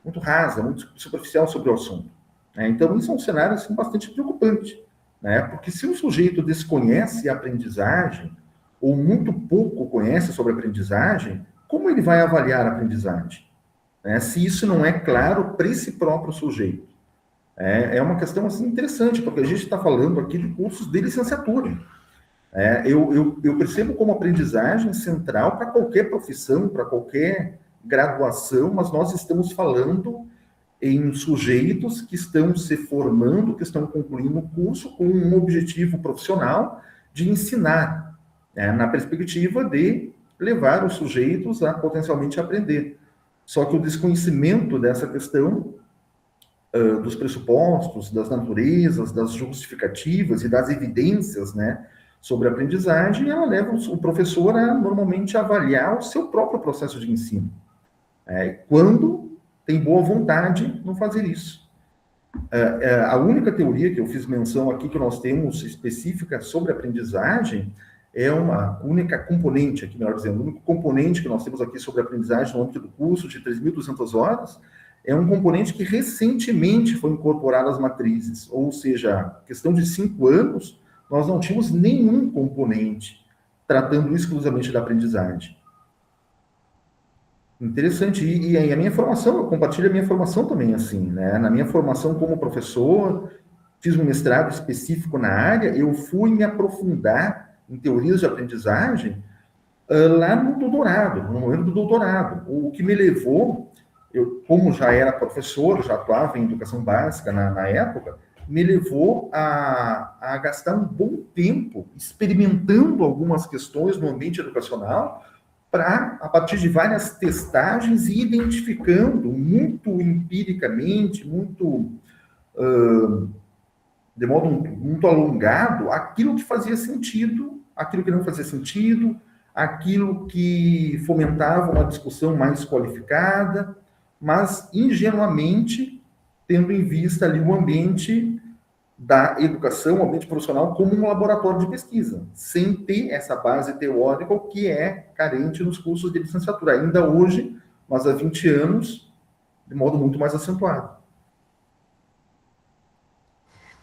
muito rasa, muito superficial sobre o assunto. Então, isso é um cenário assim, bastante preocupante, né? Porque se o sujeito desconhece a aprendizagem, ou muito pouco conhece sobre a aprendizagem, como ele vai avaliar a aprendizagem? Se isso não é claro para esse próprio sujeito. É uma questão assim, interessante, porque a gente está falando aqui de cursos de licenciatura. Eu percebo como aprendizagem central para qualquer profissão, para qualquer graduação, mas nós estamos falando em sujeitos que estão se formando, que estão concluindo o curso com um objetivo profissional de ensinar, na perspectiva de levar os sujeitos a potencialmente aprender. Só que o desconhecimento dessa questão, dos pressupostos, das naturezas, das justificativas e das evidências, né, sobre a aprendizagem, ela leva o professor a, normalmente, avaliar o seu próprio processo de ensino. Quando tem boa vontade no fazer isso. A única teoria que eu fiz menção aqui, que nós temos específica sobre aprendizagem, é uma única componente, aqui melhor dizendo, o único componente que nós temos aqui sobre aprendizagem no âmbito do curso de 3.200 horas, é um componente que recentemente foi incorporado às matrizes, ou seja, questão de 5 anos, nós não tínhamos nenhum componente tratando exclusivamente da aprendizagem. Interessante, e a minha formação, eu compartilho a minha formação também assim, né? Na minha formação como professor, fiz um mestrado específico na área, eu fui me aprofundar em teorias de aprendizagem lá no doutorado, no momento do doutorado, o que me levou... Eu, como já era professor, já atuava em educação básica na época, me levou a gastar um bom tempo experimentando algumas questões no ambiente educacional para, a partir de várias testagens, e identificando muito empiricamente, de modo muito alongado, aquilo que fazia sentido, aquilo que não fazia sentido, aquilo que fomentava uma discussão mais qualificada, mas ingenuamente tendo em vista ali o ambiente da educação, o ambiente profissional, como um laboratório de pesquisa, sem ter essa base teórica, o que é carente nos cursos de licenciatura. Ainda hoje, mas há 20 anos, de modo muito mais acentuado.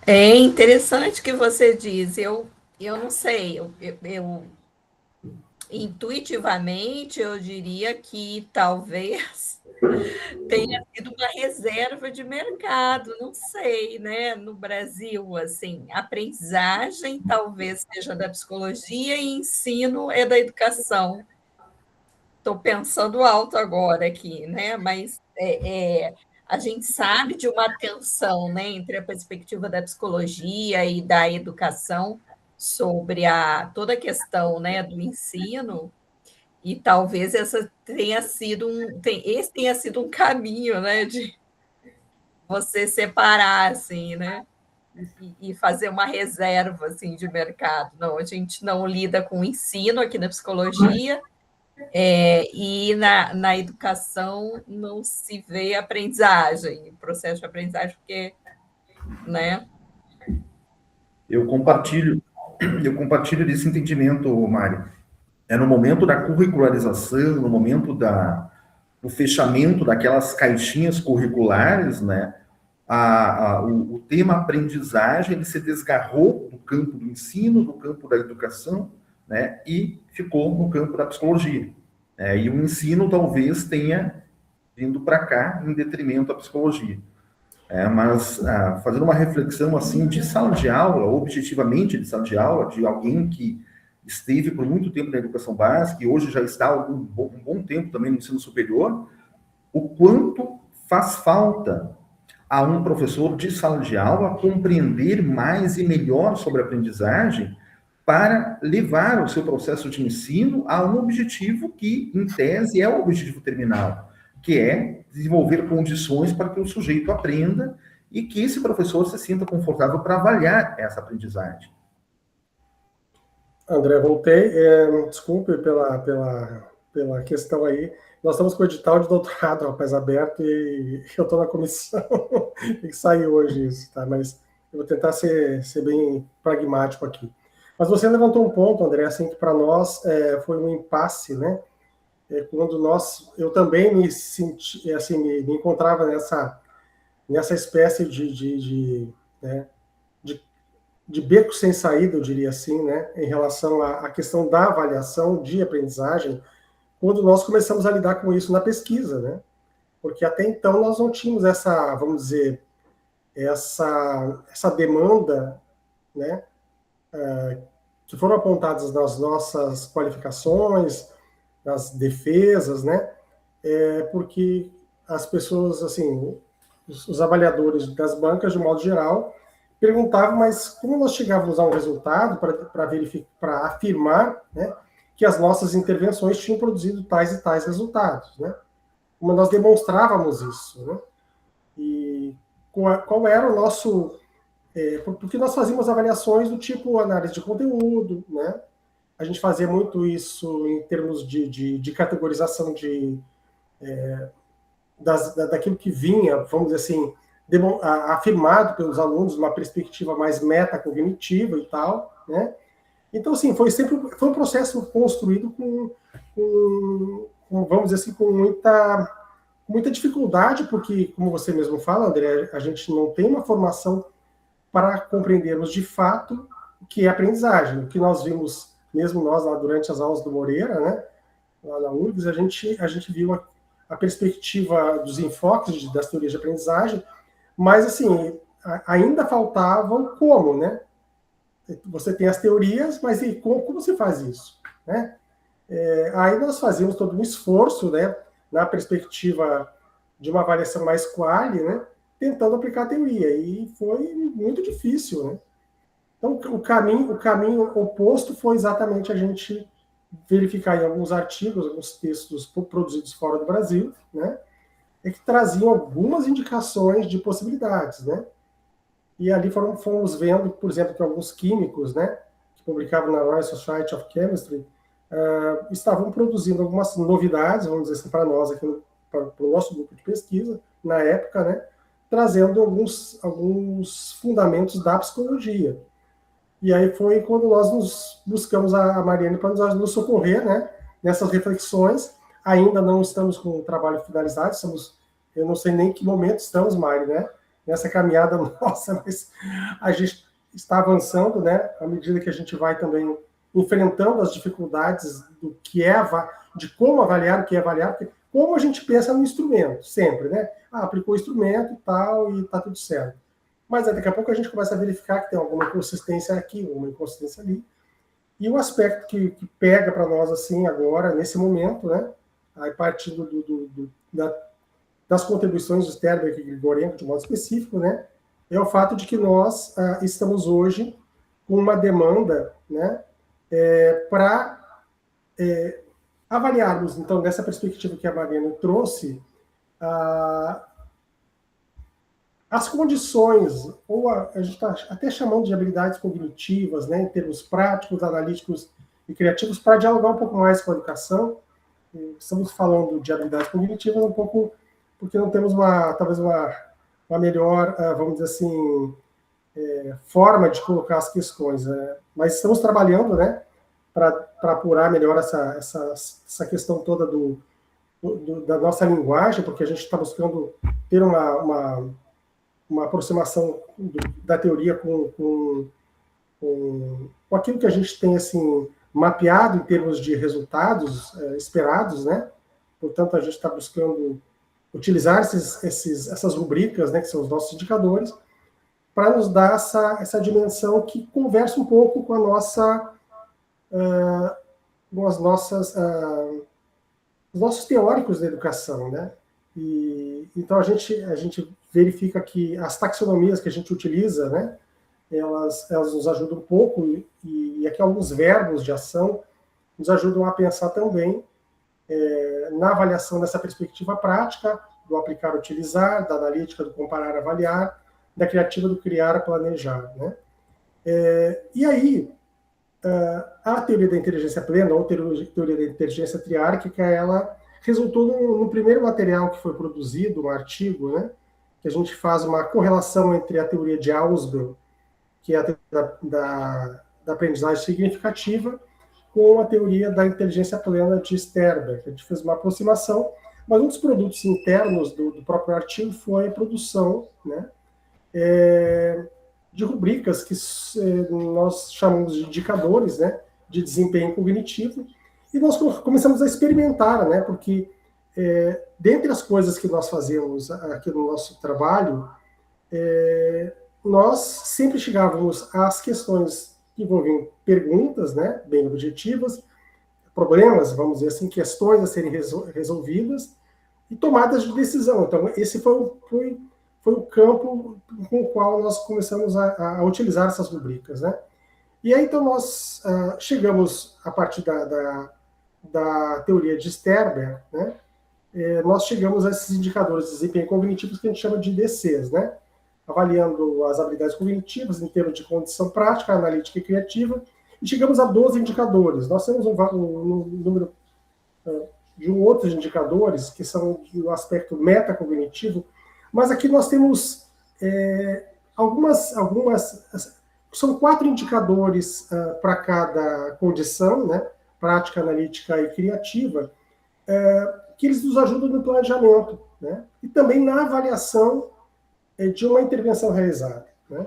É interessante que você diz. Eu não sei, intuitivamente eu diria que talvez tenha sido uma reserva de mercado, não sei, né? No Brasil, assim, aprendizagem talvez seja da psicologia e ensino é da educação. Estou pensando alto agora aqui, né? Mas a gente sabe de uma tensão, né, entre a perspectiva da psicologia e da educação sobre toda a questão, né, do ensino, e talvez esse tenha sido um caminho, né, de você separar, assim, né, e fazer uma reserva, assim, de mercado. Não, a gente não lida com o ensino aqui na psicologia, e na educação não se vê aprendizagem, processo de aprendizagem, porque, né? Eu compartilho desse entendimento, Mário. É no momento da curricularização, no momento do fechamento daquelas caixinhas curriculares, né? O tema aprendizagem ele se desgarrou do campo do ensino, do campo da educação, né? E ficou no campo da psicologia. E o ensino talvez tenha vindo para cá em detrimento da psicologia. Mas fazendo uma reflexão assim de sala de aula, objetivamente de sala de aula, de alguém que esteve por muito tempo na educação básica e hoje já está há um bom tempo também no ensino superior, o quanto faz falta a um professor de sala de aula compreender mais e melhor sobre a aprendizagem para levar o seu processo de ensino a um objetivo que, em tese, é o objetivo terminal, que é desenvolver condições para que o sujeito aprenda e que esse professor se sinta confortável para avaliar essa aprendizagem. André, voltei. Desculpe pela questão aí. Nós estamos com o edital de doutorado, rapaz, aberto, e eu estou na comissão. Tem que sair hoje isso, tá? Mas eu vou tentar ser bem pragmático aqui. Mas você levantou um ponto, André, assim, que para nós foi um impasse, né? Quando eu também me senti, assim, me encontrava nessa espécie de beco sem saída, eu diria assim, né? Em relação à questão da avaliação de aprendizagem, quando nós começamos a lidar com isso na pesquisa, né? Porque até então nós não tínhamos essa, vamos dizer, essa demanda, né? Que foram apontadas nas nossas qualificações, nas defesas, né? Porque as pessoas, assim, os avaliadores das bancas, de modo geral, perguntavam, mas como nós chegávamos a um resultado para afirmar, né, que as nossas intervenções tinham produzido tais e tais resultados, né? Como nós demonstrávamos isso, né? E qual era o nosso... porque nós fazíamos avaliações do tipo análise de conteúdo, né? A gente fazia muito isso em termos de categorização daquilo que vinha, vamos dizer assim, afirmado pelos alunos, uma perspectiva mais metacognitiva e tal, né? Então, assim, foi um processo construído com vamos dizer assim, com muita dificuldade, porque, como você mesmo fala, André, a gente não tem uma formação para compreendermos de fato o que é aprendizagem. O que nós vimos, mesmo nós, lá durante as aulas do Moreira, né, lá na URGS, a gente viu a perspectiva dos enfoques das teorias de aprendizagem, mas, assim, ainda faltavam como, né? Você tem as teorias, mas e como você faz isso, né? Aí nós fazíamos todo um esforço, né, na perspectiva de uma avaliação mais quali, né, tentando aplicar a teoria, e foi muito difícil, né? Então, o caminho oposto foi exatamente a gente verificar em alguns artigos, alguns textos produzidos fora do Brasil, né, que traziam algumas indicações de possibilidades, né? E ali fomos vendo, por exemplo, que alguns químicos, né, que publicavam na Royal Society of Chemistry, estavam produzindo algumas novidades, vamos dizer assim, para nós, aqui para o nosso grupo de pesquisa, na época, né, trazendo alguns fundamentos da psicologia. E aí foi quando nós buscamos a Mariane para nos socorrer, né, nessas reflexões. Ainda não estamos com o trabalho finalizado, eu não sei nem em que momento estamos, Mari, né, nessa caminhada nossa, mas a gente está avançando, né, à medida que a gente vai também enfrentando as dificuldades do que é, de como avaliar o que é avaliar, porque como a gente pensa no instrumento, sempre, né? Aplicou o instrumento e está tudo certo. Mas daqui a pouco a gente começa a verificar que tem alguma inconsistência aqui, alguma inconsistência ali. E o aspecto que pega para nós, assim, agora, nesse momento, né? Aí partindo das contribuições do Sternberg e Grigorenko, de modo específico, né? É o fato de que nós estamos hoje com uma demanda, né? Para avaliarmos, então, nessa perspectiva que a Mariana trouxe, as condições, ou a gente está até chamando de habilidades cognitivas, né, em termos práticos, analíticos e criativos, para dialogar um pouco mais com a educação. Estamos falando de habilidades cognitivas um pouco porque não temos talvez uma melhor, vamos dizer assim, forma de colocar as questões. Mas estamos trabalhando, né, para apurar melhor essa questão toda da nossa linguagem, porque a gente está buscando ter uma aproximação da teoria com aquilo que a gente tem assim, mapeado em termos de resultados esperados, né? Portanto, a gente está buscando utilizar essas rubricas, né, que são os nossos indicadores, para nos dar essa dimensão que conversa um pouco com os nossos teóricos da educação, né? E então a gente verifica que as taxonomias que a gente utiliza, né, elas nos ajudam um pouco, e aqui alguns verbos de ação nos ajudam a pensar também na avaliação dessa perspectiva prática, do aplicar, utilizar, da analítica, do comparar, avaliar, da criativa, do criar, planejar, né? E aí, a teoria da inteligência plena, ou teoria da inteligência triárquica, ela resultou no primeiro material que foi produzido, um artigo, né, que a gente faz uma correlação entre a teoria de Ausubel, que é a teoria da aprendizagem significativa, com a teoria da inteligência plena de Sternberg. A gente fez uma aproximação, mas um dos produtos internos do próprio artigo foi a produção, né, de rubricas que nós chamamos de indicadores, né, de desempenho cognitivo, e nós começamos a experimentar, né, porque dentre as coisas que nós fazemos aqui no nosso trabalho, nós sempre chegávamos às questões que envolviam perguntas, né, bem objetivas, problemas, vamos dizer assim, questões a serem resolvidas e tomadas de decisão. Então, esse foi o campo com o qual nós começamos a utilizar essas rubricas, né? E aí, então, nós chegamos, a partir da teoria de Sternberg, né? Nós chegamos a esses indicadores de desempenho cognitivos que a gente chama de DCs, né? Avaliando as habilidades cognitivas em termos de condição prática, analítica e criativa, e chegamos a 12 indicadores. Nós temos um número de outros indicadores, que são do aspecto metacognitivo, mas aqui nós temos algumas são 4 indicadores para cada condição, né, prática, analítica e criativa, que eles nos ajudam no planejamento, né, e também na avaliação de uma intervenção realizada, né.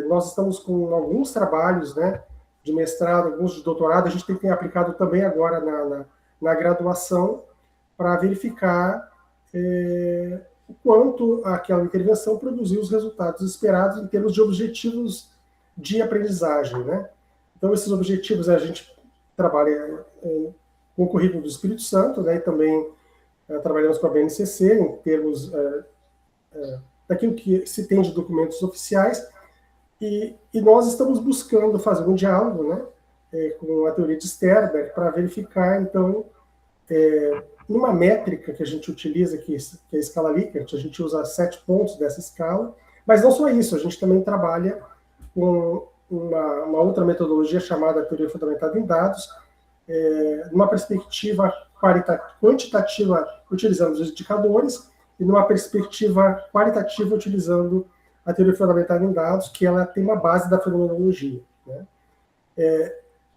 Nós estamos com alguns trabalhos, né, de mestrado, alguns de doutorado, a gente tem aplicado também agora na graduação para verificar o quanto aquela intervenção produziu os resultados esperados em termos de objetivos de aprendizagem, né? Então, esses objetivos a gente trabalha com o currículo do Espírito Santo, né? E também trabalhamos com a BNCC em termos daquilo que se tem de documentos oficiais, e nós estamos buscando fazer um diálogo, né, com a teoria de Sternberg para verificar, então, numa métrica que a gente utiliza, que é a escala Likert, a gente usa 7 pontos dessa escala, mas não só isso, a gente também trabalha com uma outra metodologia chamada teoria fundamentada em dados, numa perspectiva quantitativa utilizando os indicadores e numa perspectiva qualitativa utilizando a teoria fundamentada em dados, que ela tem uma base da fenomenologia, né?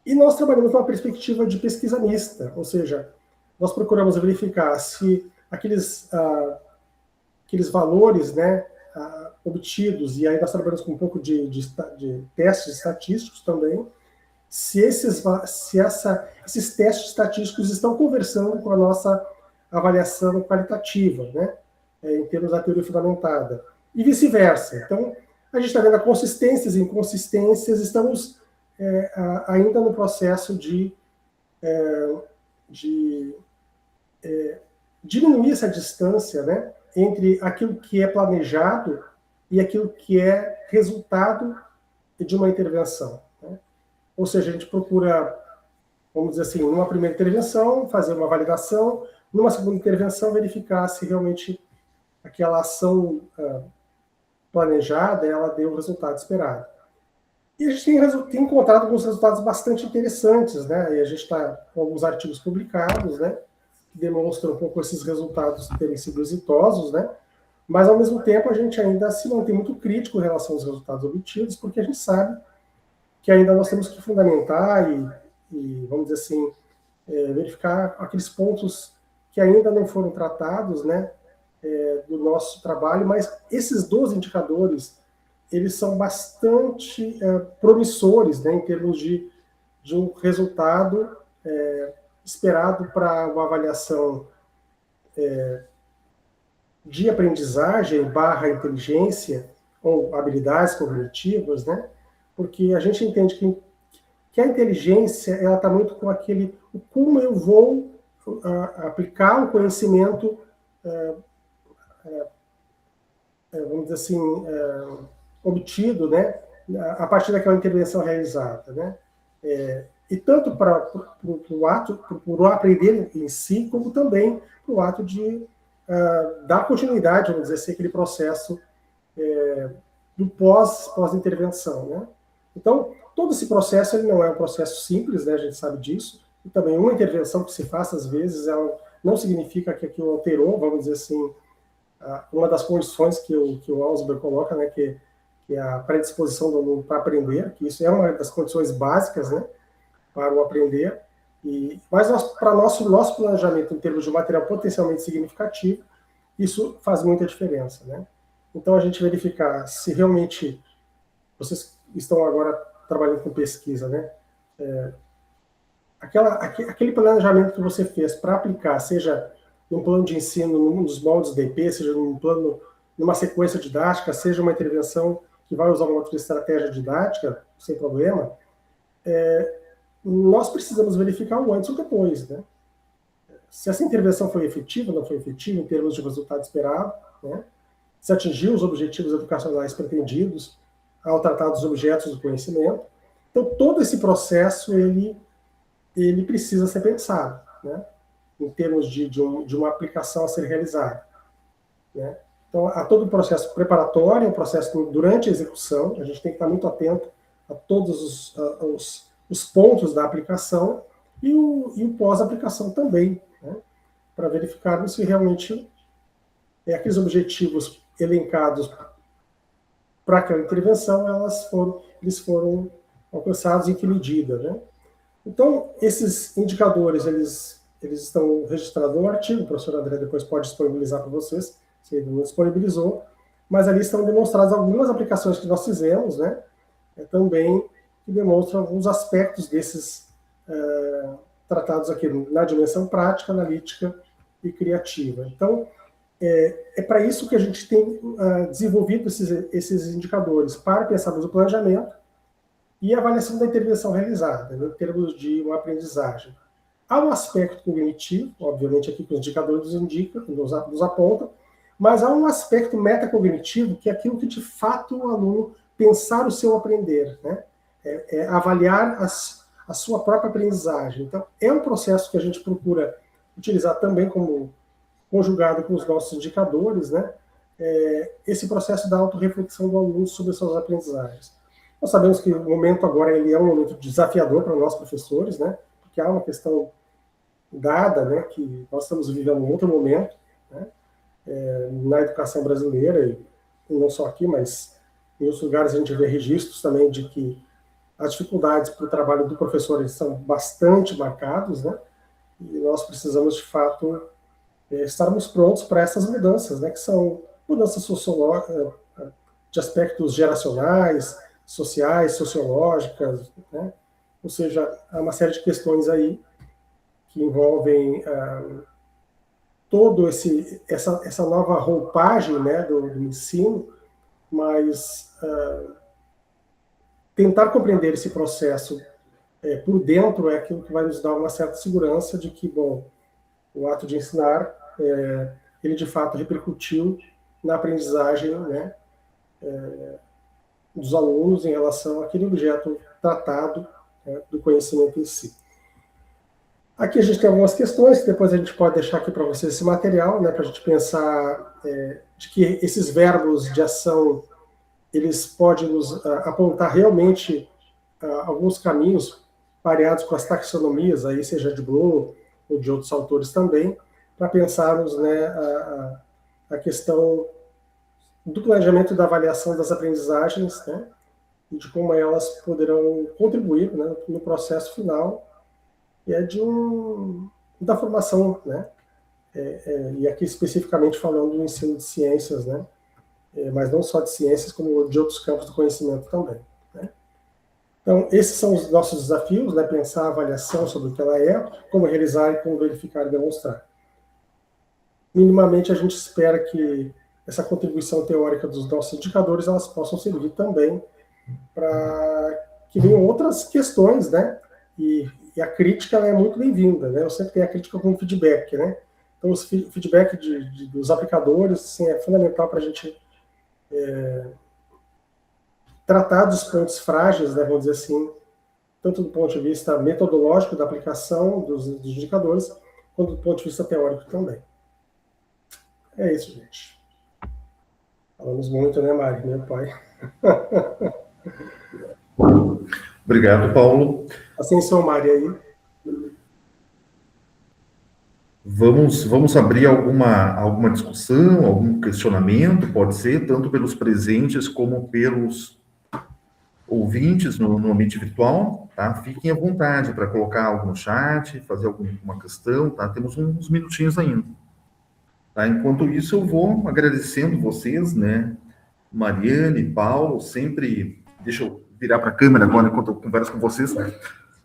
E nós trabalhamos numa perspectiva de pesquisa mista, ou seja, nós procuramos verificar se aqueles valores, né, obtidos, e aí nós trabalhamos com um pouco de testes estatísticos também, se esses testes estatísticos estão conversando com a nossa avaliação qualitativa, né, em termos da teoria fundamentada, e vice-versa. Então, a gente está vendo consistências e inconsistências, estamos ainda no processo de diminuir essa distância, né, entre aquilo que é planejado e aquilo que é resultado de uma intervenção, né? Ou seja, a gente procura, vamos dizer assim, numa primeira intervenção, fazer uma validação, numa segunda intervenção, verificar se realmente aquela ação planejada, ela deu o resultado esperado. E a gente tem encontrado alguns resultados bastante interessantes, né? E a gente está com alguns artigos publicados, né, que demonstram um pouco esses resultados terem sido exitosos, né? Mas, ao mesmo tempo, a gente ainda se mantém muito crítico em relação aos resultados obtidos, porque a gente sabe que ainda nós temos que fundamentar e vamos dizer assim, verificar aqueles pontos que ainda não foram tratados, né, do nosso trabalho, mas esses 12 indicadores, eles são bastante promissores, né, em termos de um resultado esperado para uma avaliação de aprendizagem / inteligência ou habilidades cognitivas, né? Porque a gente entende que a inteligência ela está muito com como eu vou aplicar o conhecimento, vamos dizer assim, obtido, né, a partir daquela intervenção realizada, né? E tanto para o aprender em si, como também para o ato de dar continuidade, vamos dizer assim, aquele processo do pós-intervenção, né? Então, todo esse processo ele não é um processo simples, né? A gente sabe disso, e também uma intervenção que se faça, às vezes, ela não significa que aquilo alterou, vamos dizer assim, uma das condições que o Ausubel coloca, né, que é a predisposição do aluno para aprender, que isso é uma das condições básicas, né, para o aprender, mas para nosso planejamento em termos de material potencialmente significativo, isso faz muita diferença, né? Então, a gente verificar se realmente vocês estão agora trabalhando com pesquisa, né? Aquele planejamento que você fez para aplicar, seja num plano de ensino, num dos moldes DP, seja numa sequência didática, seja uma intervenção que vai usar uma outra estratégia didática, sem problema, nós precisamos verificar o antes e o depois, né? Se essa intervenção foi efetiva, não foi efetiva, em termos de resultado esperado, né? Se atingiu os objetivos educacionais pretendidos ao tratar dos objetos do conhecimento. Então, todo esse processo, ele precisa ser pensado, né, em termos de uma aplicação a ser realizada, né? Então, há todo o processo preparatório, o processo durante a execução, a gente tem que estar muito atento a todos os pontos da aplicação e o pós-aplicação também, né, para verificarmos se realmente aqueles objetivos elencados para aquela intervenção, eles foram alcançados em que medida, né? Então, esses indicadores, eles estão registrados no artigo, o professor André depois pode disponibilizar para vocês, se ele não disponibilizou, mas ali estão demonstradas algumas aplicações que nós fizemos, né, também, que demonstram alguns aspectos desses tratados aqui na dimensão prática, analítica e criativa. Então, é para isso que a gente tem desenvolvido esses indicadores, para pensarmos o planejamento e a avaliação da intervenção realizada, né, em termos de uma aprendizagem. Há um aspecto cognitivo, obviamente aqui que os indicadores nos apontam, mas há um aspecto metacognitivo que é aquilo que, de fato, o aluno pensar o seu aprender, né? É avaliar a sua própria aprendizagem. Então, é um processo que a gente procura utilizar também como conjugado com os nossos indicadores, né? Esse processo da autorreflexão do aluno sobre as suas aprendizagens. Nós sabemos que o momento agora ele é um momento desafiador para nós professores, né? Porque há uma questão dada, né? Que nós estamos vivendo um outro momento, né? Na educação brasileira, e não só aqui, mas em outros lugares a gente vê registros também de que as dificuldades para o trabalho do professor são bastante marcados, né? E nós precisamos, de fato, estarmos prontos para essas mudanças, né? Que são mudanças sociológicas, de aspectos geracionais, sociais, sociológicas, né? Ou seja, há uma série de questões aí que envolvem todo essa nova roupagem, né, do ensino, mas tentar compreender esse processo por dentro é aquilo que vai nos dar uma certa segurança de que, bom, o ato de ensinar, ele de fato repercutiu na aprendizagem, né, dos alunos em relação àquele objeto tratado, né, do conhecimento em si. Aqui a gente tem algumas questões que depois a gente pode deixar aqui para vocês esse material, né, para a gente pensar de que esses verbos de ação eles podem nos apontar realmente alguns caminhos pareados com as taxonomias, aí seja de Bloom ou de outros autores também, para pensarmos, né, a questão do planejamento e da avaliação das aprendizagens, né, e de como elas poderão contribuir, né, no processo final da formação, né, e aqui especificamente falando do ensino de ciências, né, mas não só de ciências, como de outros campos do conhecimento também, né. Então, esses são os nossos desafios, né, pensar a avaliação sobre o que ela é, como realizar e como verificar e demonstrar. Minimamente, a gente espera que essa contribuição teórica dos nossos indicadores elas possam servir também para que venham outras questões, né, e a crítica ela é muito bem-vinda, né, eu sempre tenho a crítica como feedback, né, então o feedback dos aplicadores assim, é fundamental para a gente tratar dos pontos frágeis, né, vamos dizer assim, tanto do ponto de vista metodológico da aplicação dos indicadores, quanto do ponto de vista teórico também. É isso, gente. Falamos muito, né, Mari, meu pai? Obrigado, Paulo. Ascensão, Mari, aí. Vamos abrir alguma discussão, algum questionamento, pode ser, tanto pelos presentes como pelos ouvintes no ambiente virtual, tá? Fiquem à vontade para colocar algo no chat, fazer alguma questão, tá? Temos uns minutinhos ainda. Tá? Enquanto isso, eu vou agradecendo vocês, né? Mariane, Paulo, sempre... Deixa eu virar para a câmera agora enquanto eu converso com vocês. Né?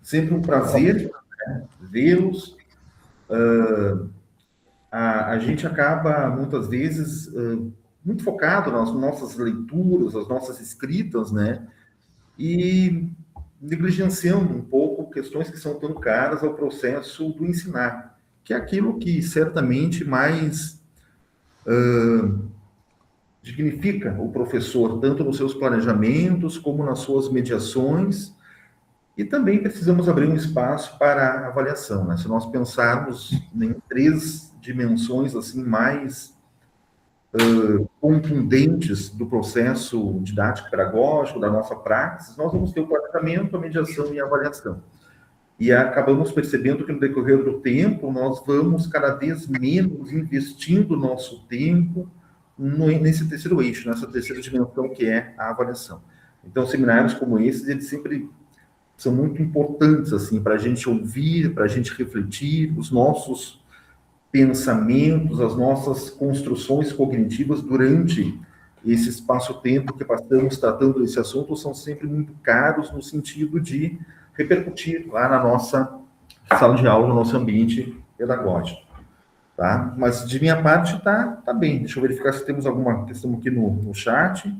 Sempre um prazer, né, vê-los. A gente acaba, muitas vezes, muito focado nas nossas leituras, as nossas escritas, né? E negligenciando um pouco questões que são tão caras ao processo do ensinar, que é aquilo que certamente mais dignifica o professor, tanto nos seus planejamentos, como nas suas mediações, e também precisamos abrir um espaço para a avaliação, né? Se nós pensarmos em 3 dimensões assim mais contundentes do processo didático-pedagógico, da nossa praxis, nós vamos ter o planejamento, a mediação e a avaliação. E acabamos percebendo que no decorrer do tempo, nós vamos cada vez menos investindo nosso tempo nesse terceiro eixo, nessa terceira dimensão que é a avaliação. Então, seminários como esses, eles sempre são muito importantes, assim, para a gente ouvir, para a gente refletir, os nossos pensamentos, as nossas construções cognitivas durante esse espaço-tempo que passamos tratando desse assunto são sempre muito caros no sentido de repercutir lá na nossa sala de aula, no nosso ambiente pedagógico, tá? Mas de minha parte tá bem. Deixa eu verificar se temos alguma questão aqui no chat.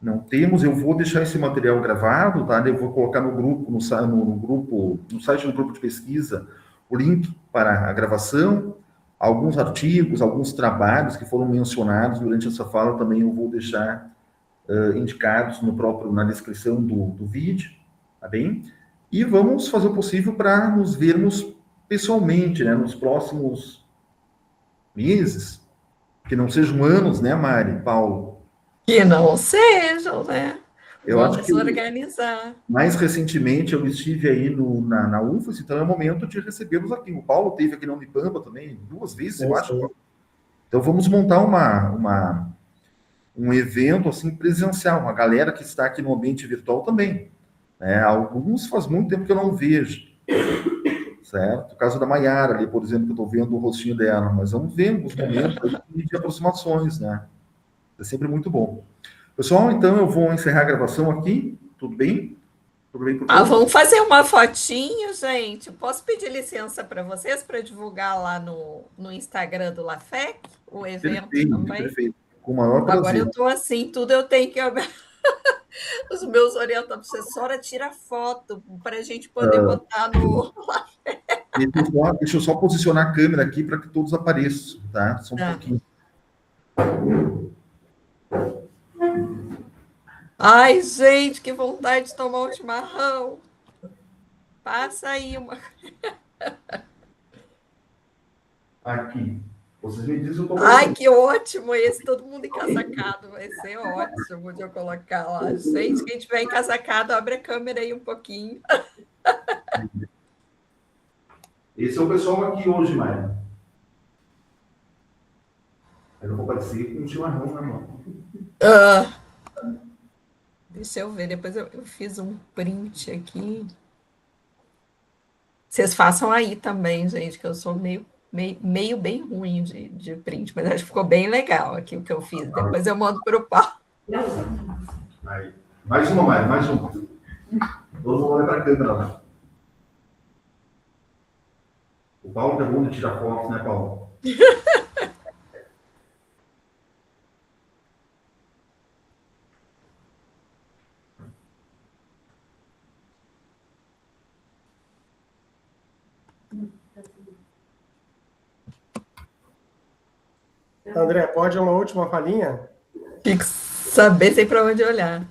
Não temos. Eu vou deixar esse material gravado, tá? Eu vou colocar no grupo, no site do grupo de pesquisa, o link para a gravação. Alguns artigos, alguns trabalhos que foram mencionados durante essa fala também eu vou deixar indicados na descrição do vídeo, tá bem? E vamos fazer o possível para nos vermos pessoalmente, né, nos próximos meses, que não sejam anos, né, Mari, Paulo? Que não sejam, né? Eu acho Vamos que organizar. mais recentemente eu estive aí na UFAS, então é o momento de recebê-los aqui. O Paulo teve aqui na Unipampa também, 2 vezes, eu acho. Então vamos montar um evento assim presencial, uma galera que está aqui no ambiente virtual também. Né? Alguns faz muito tempo que eu não vejo, certo? O caso da Maiara ali, por exemplo, que eu estou vendo o rostinho dela, mas vamos ver os momentos de aproximações, né? É sempre muito bom. Pessoal, então eu vou encerrar a gravação aqui, tudo bem? Tudo bem por todos? Vamos fazer uma fotinho, gente. Posso pedir licença para vocês para divulgar lá no Instagram do LAFEC, o evento também? Perfeito. Com o maior prazer. Agora eu estou assim, tudo eu tenho que... Os meus orientadores, professora, tira foto para a gente poder botar no... Deixa eu só posicionar a câmera aqui para que todos apareçam, tá? Só um pouquinho. Ai, gente, que vontade de tomar um chimarrão. Passa aí uma... Aqui. Vocês me dizem o que eu Ai, que ótimo esse, todo mundo encasacado. Vai ser ótimo de eu colocar lá. Gente, quem tiver encasacado, abre a câmera aí um pouquinho. Esse é o pessoal aqui hoje, Maia. Eu não vou aparecer com um chimarrão na mão. Deixa eu ver, depois eu fiz um print aqui. Vocês façam aí também, gente, que eu sou meio bem ruim de print, mas acho que ficou bem legal aqui o que eu fiz. Depois eu mando para o Paulo. Aí. Mais uma, Maia, mais uma. Todo mundo olha para a câmera lá. O Paulo é bom de tirar fotos, né, Paulo? André, pode uma última falinha? Tem que saber sem para onde olhar.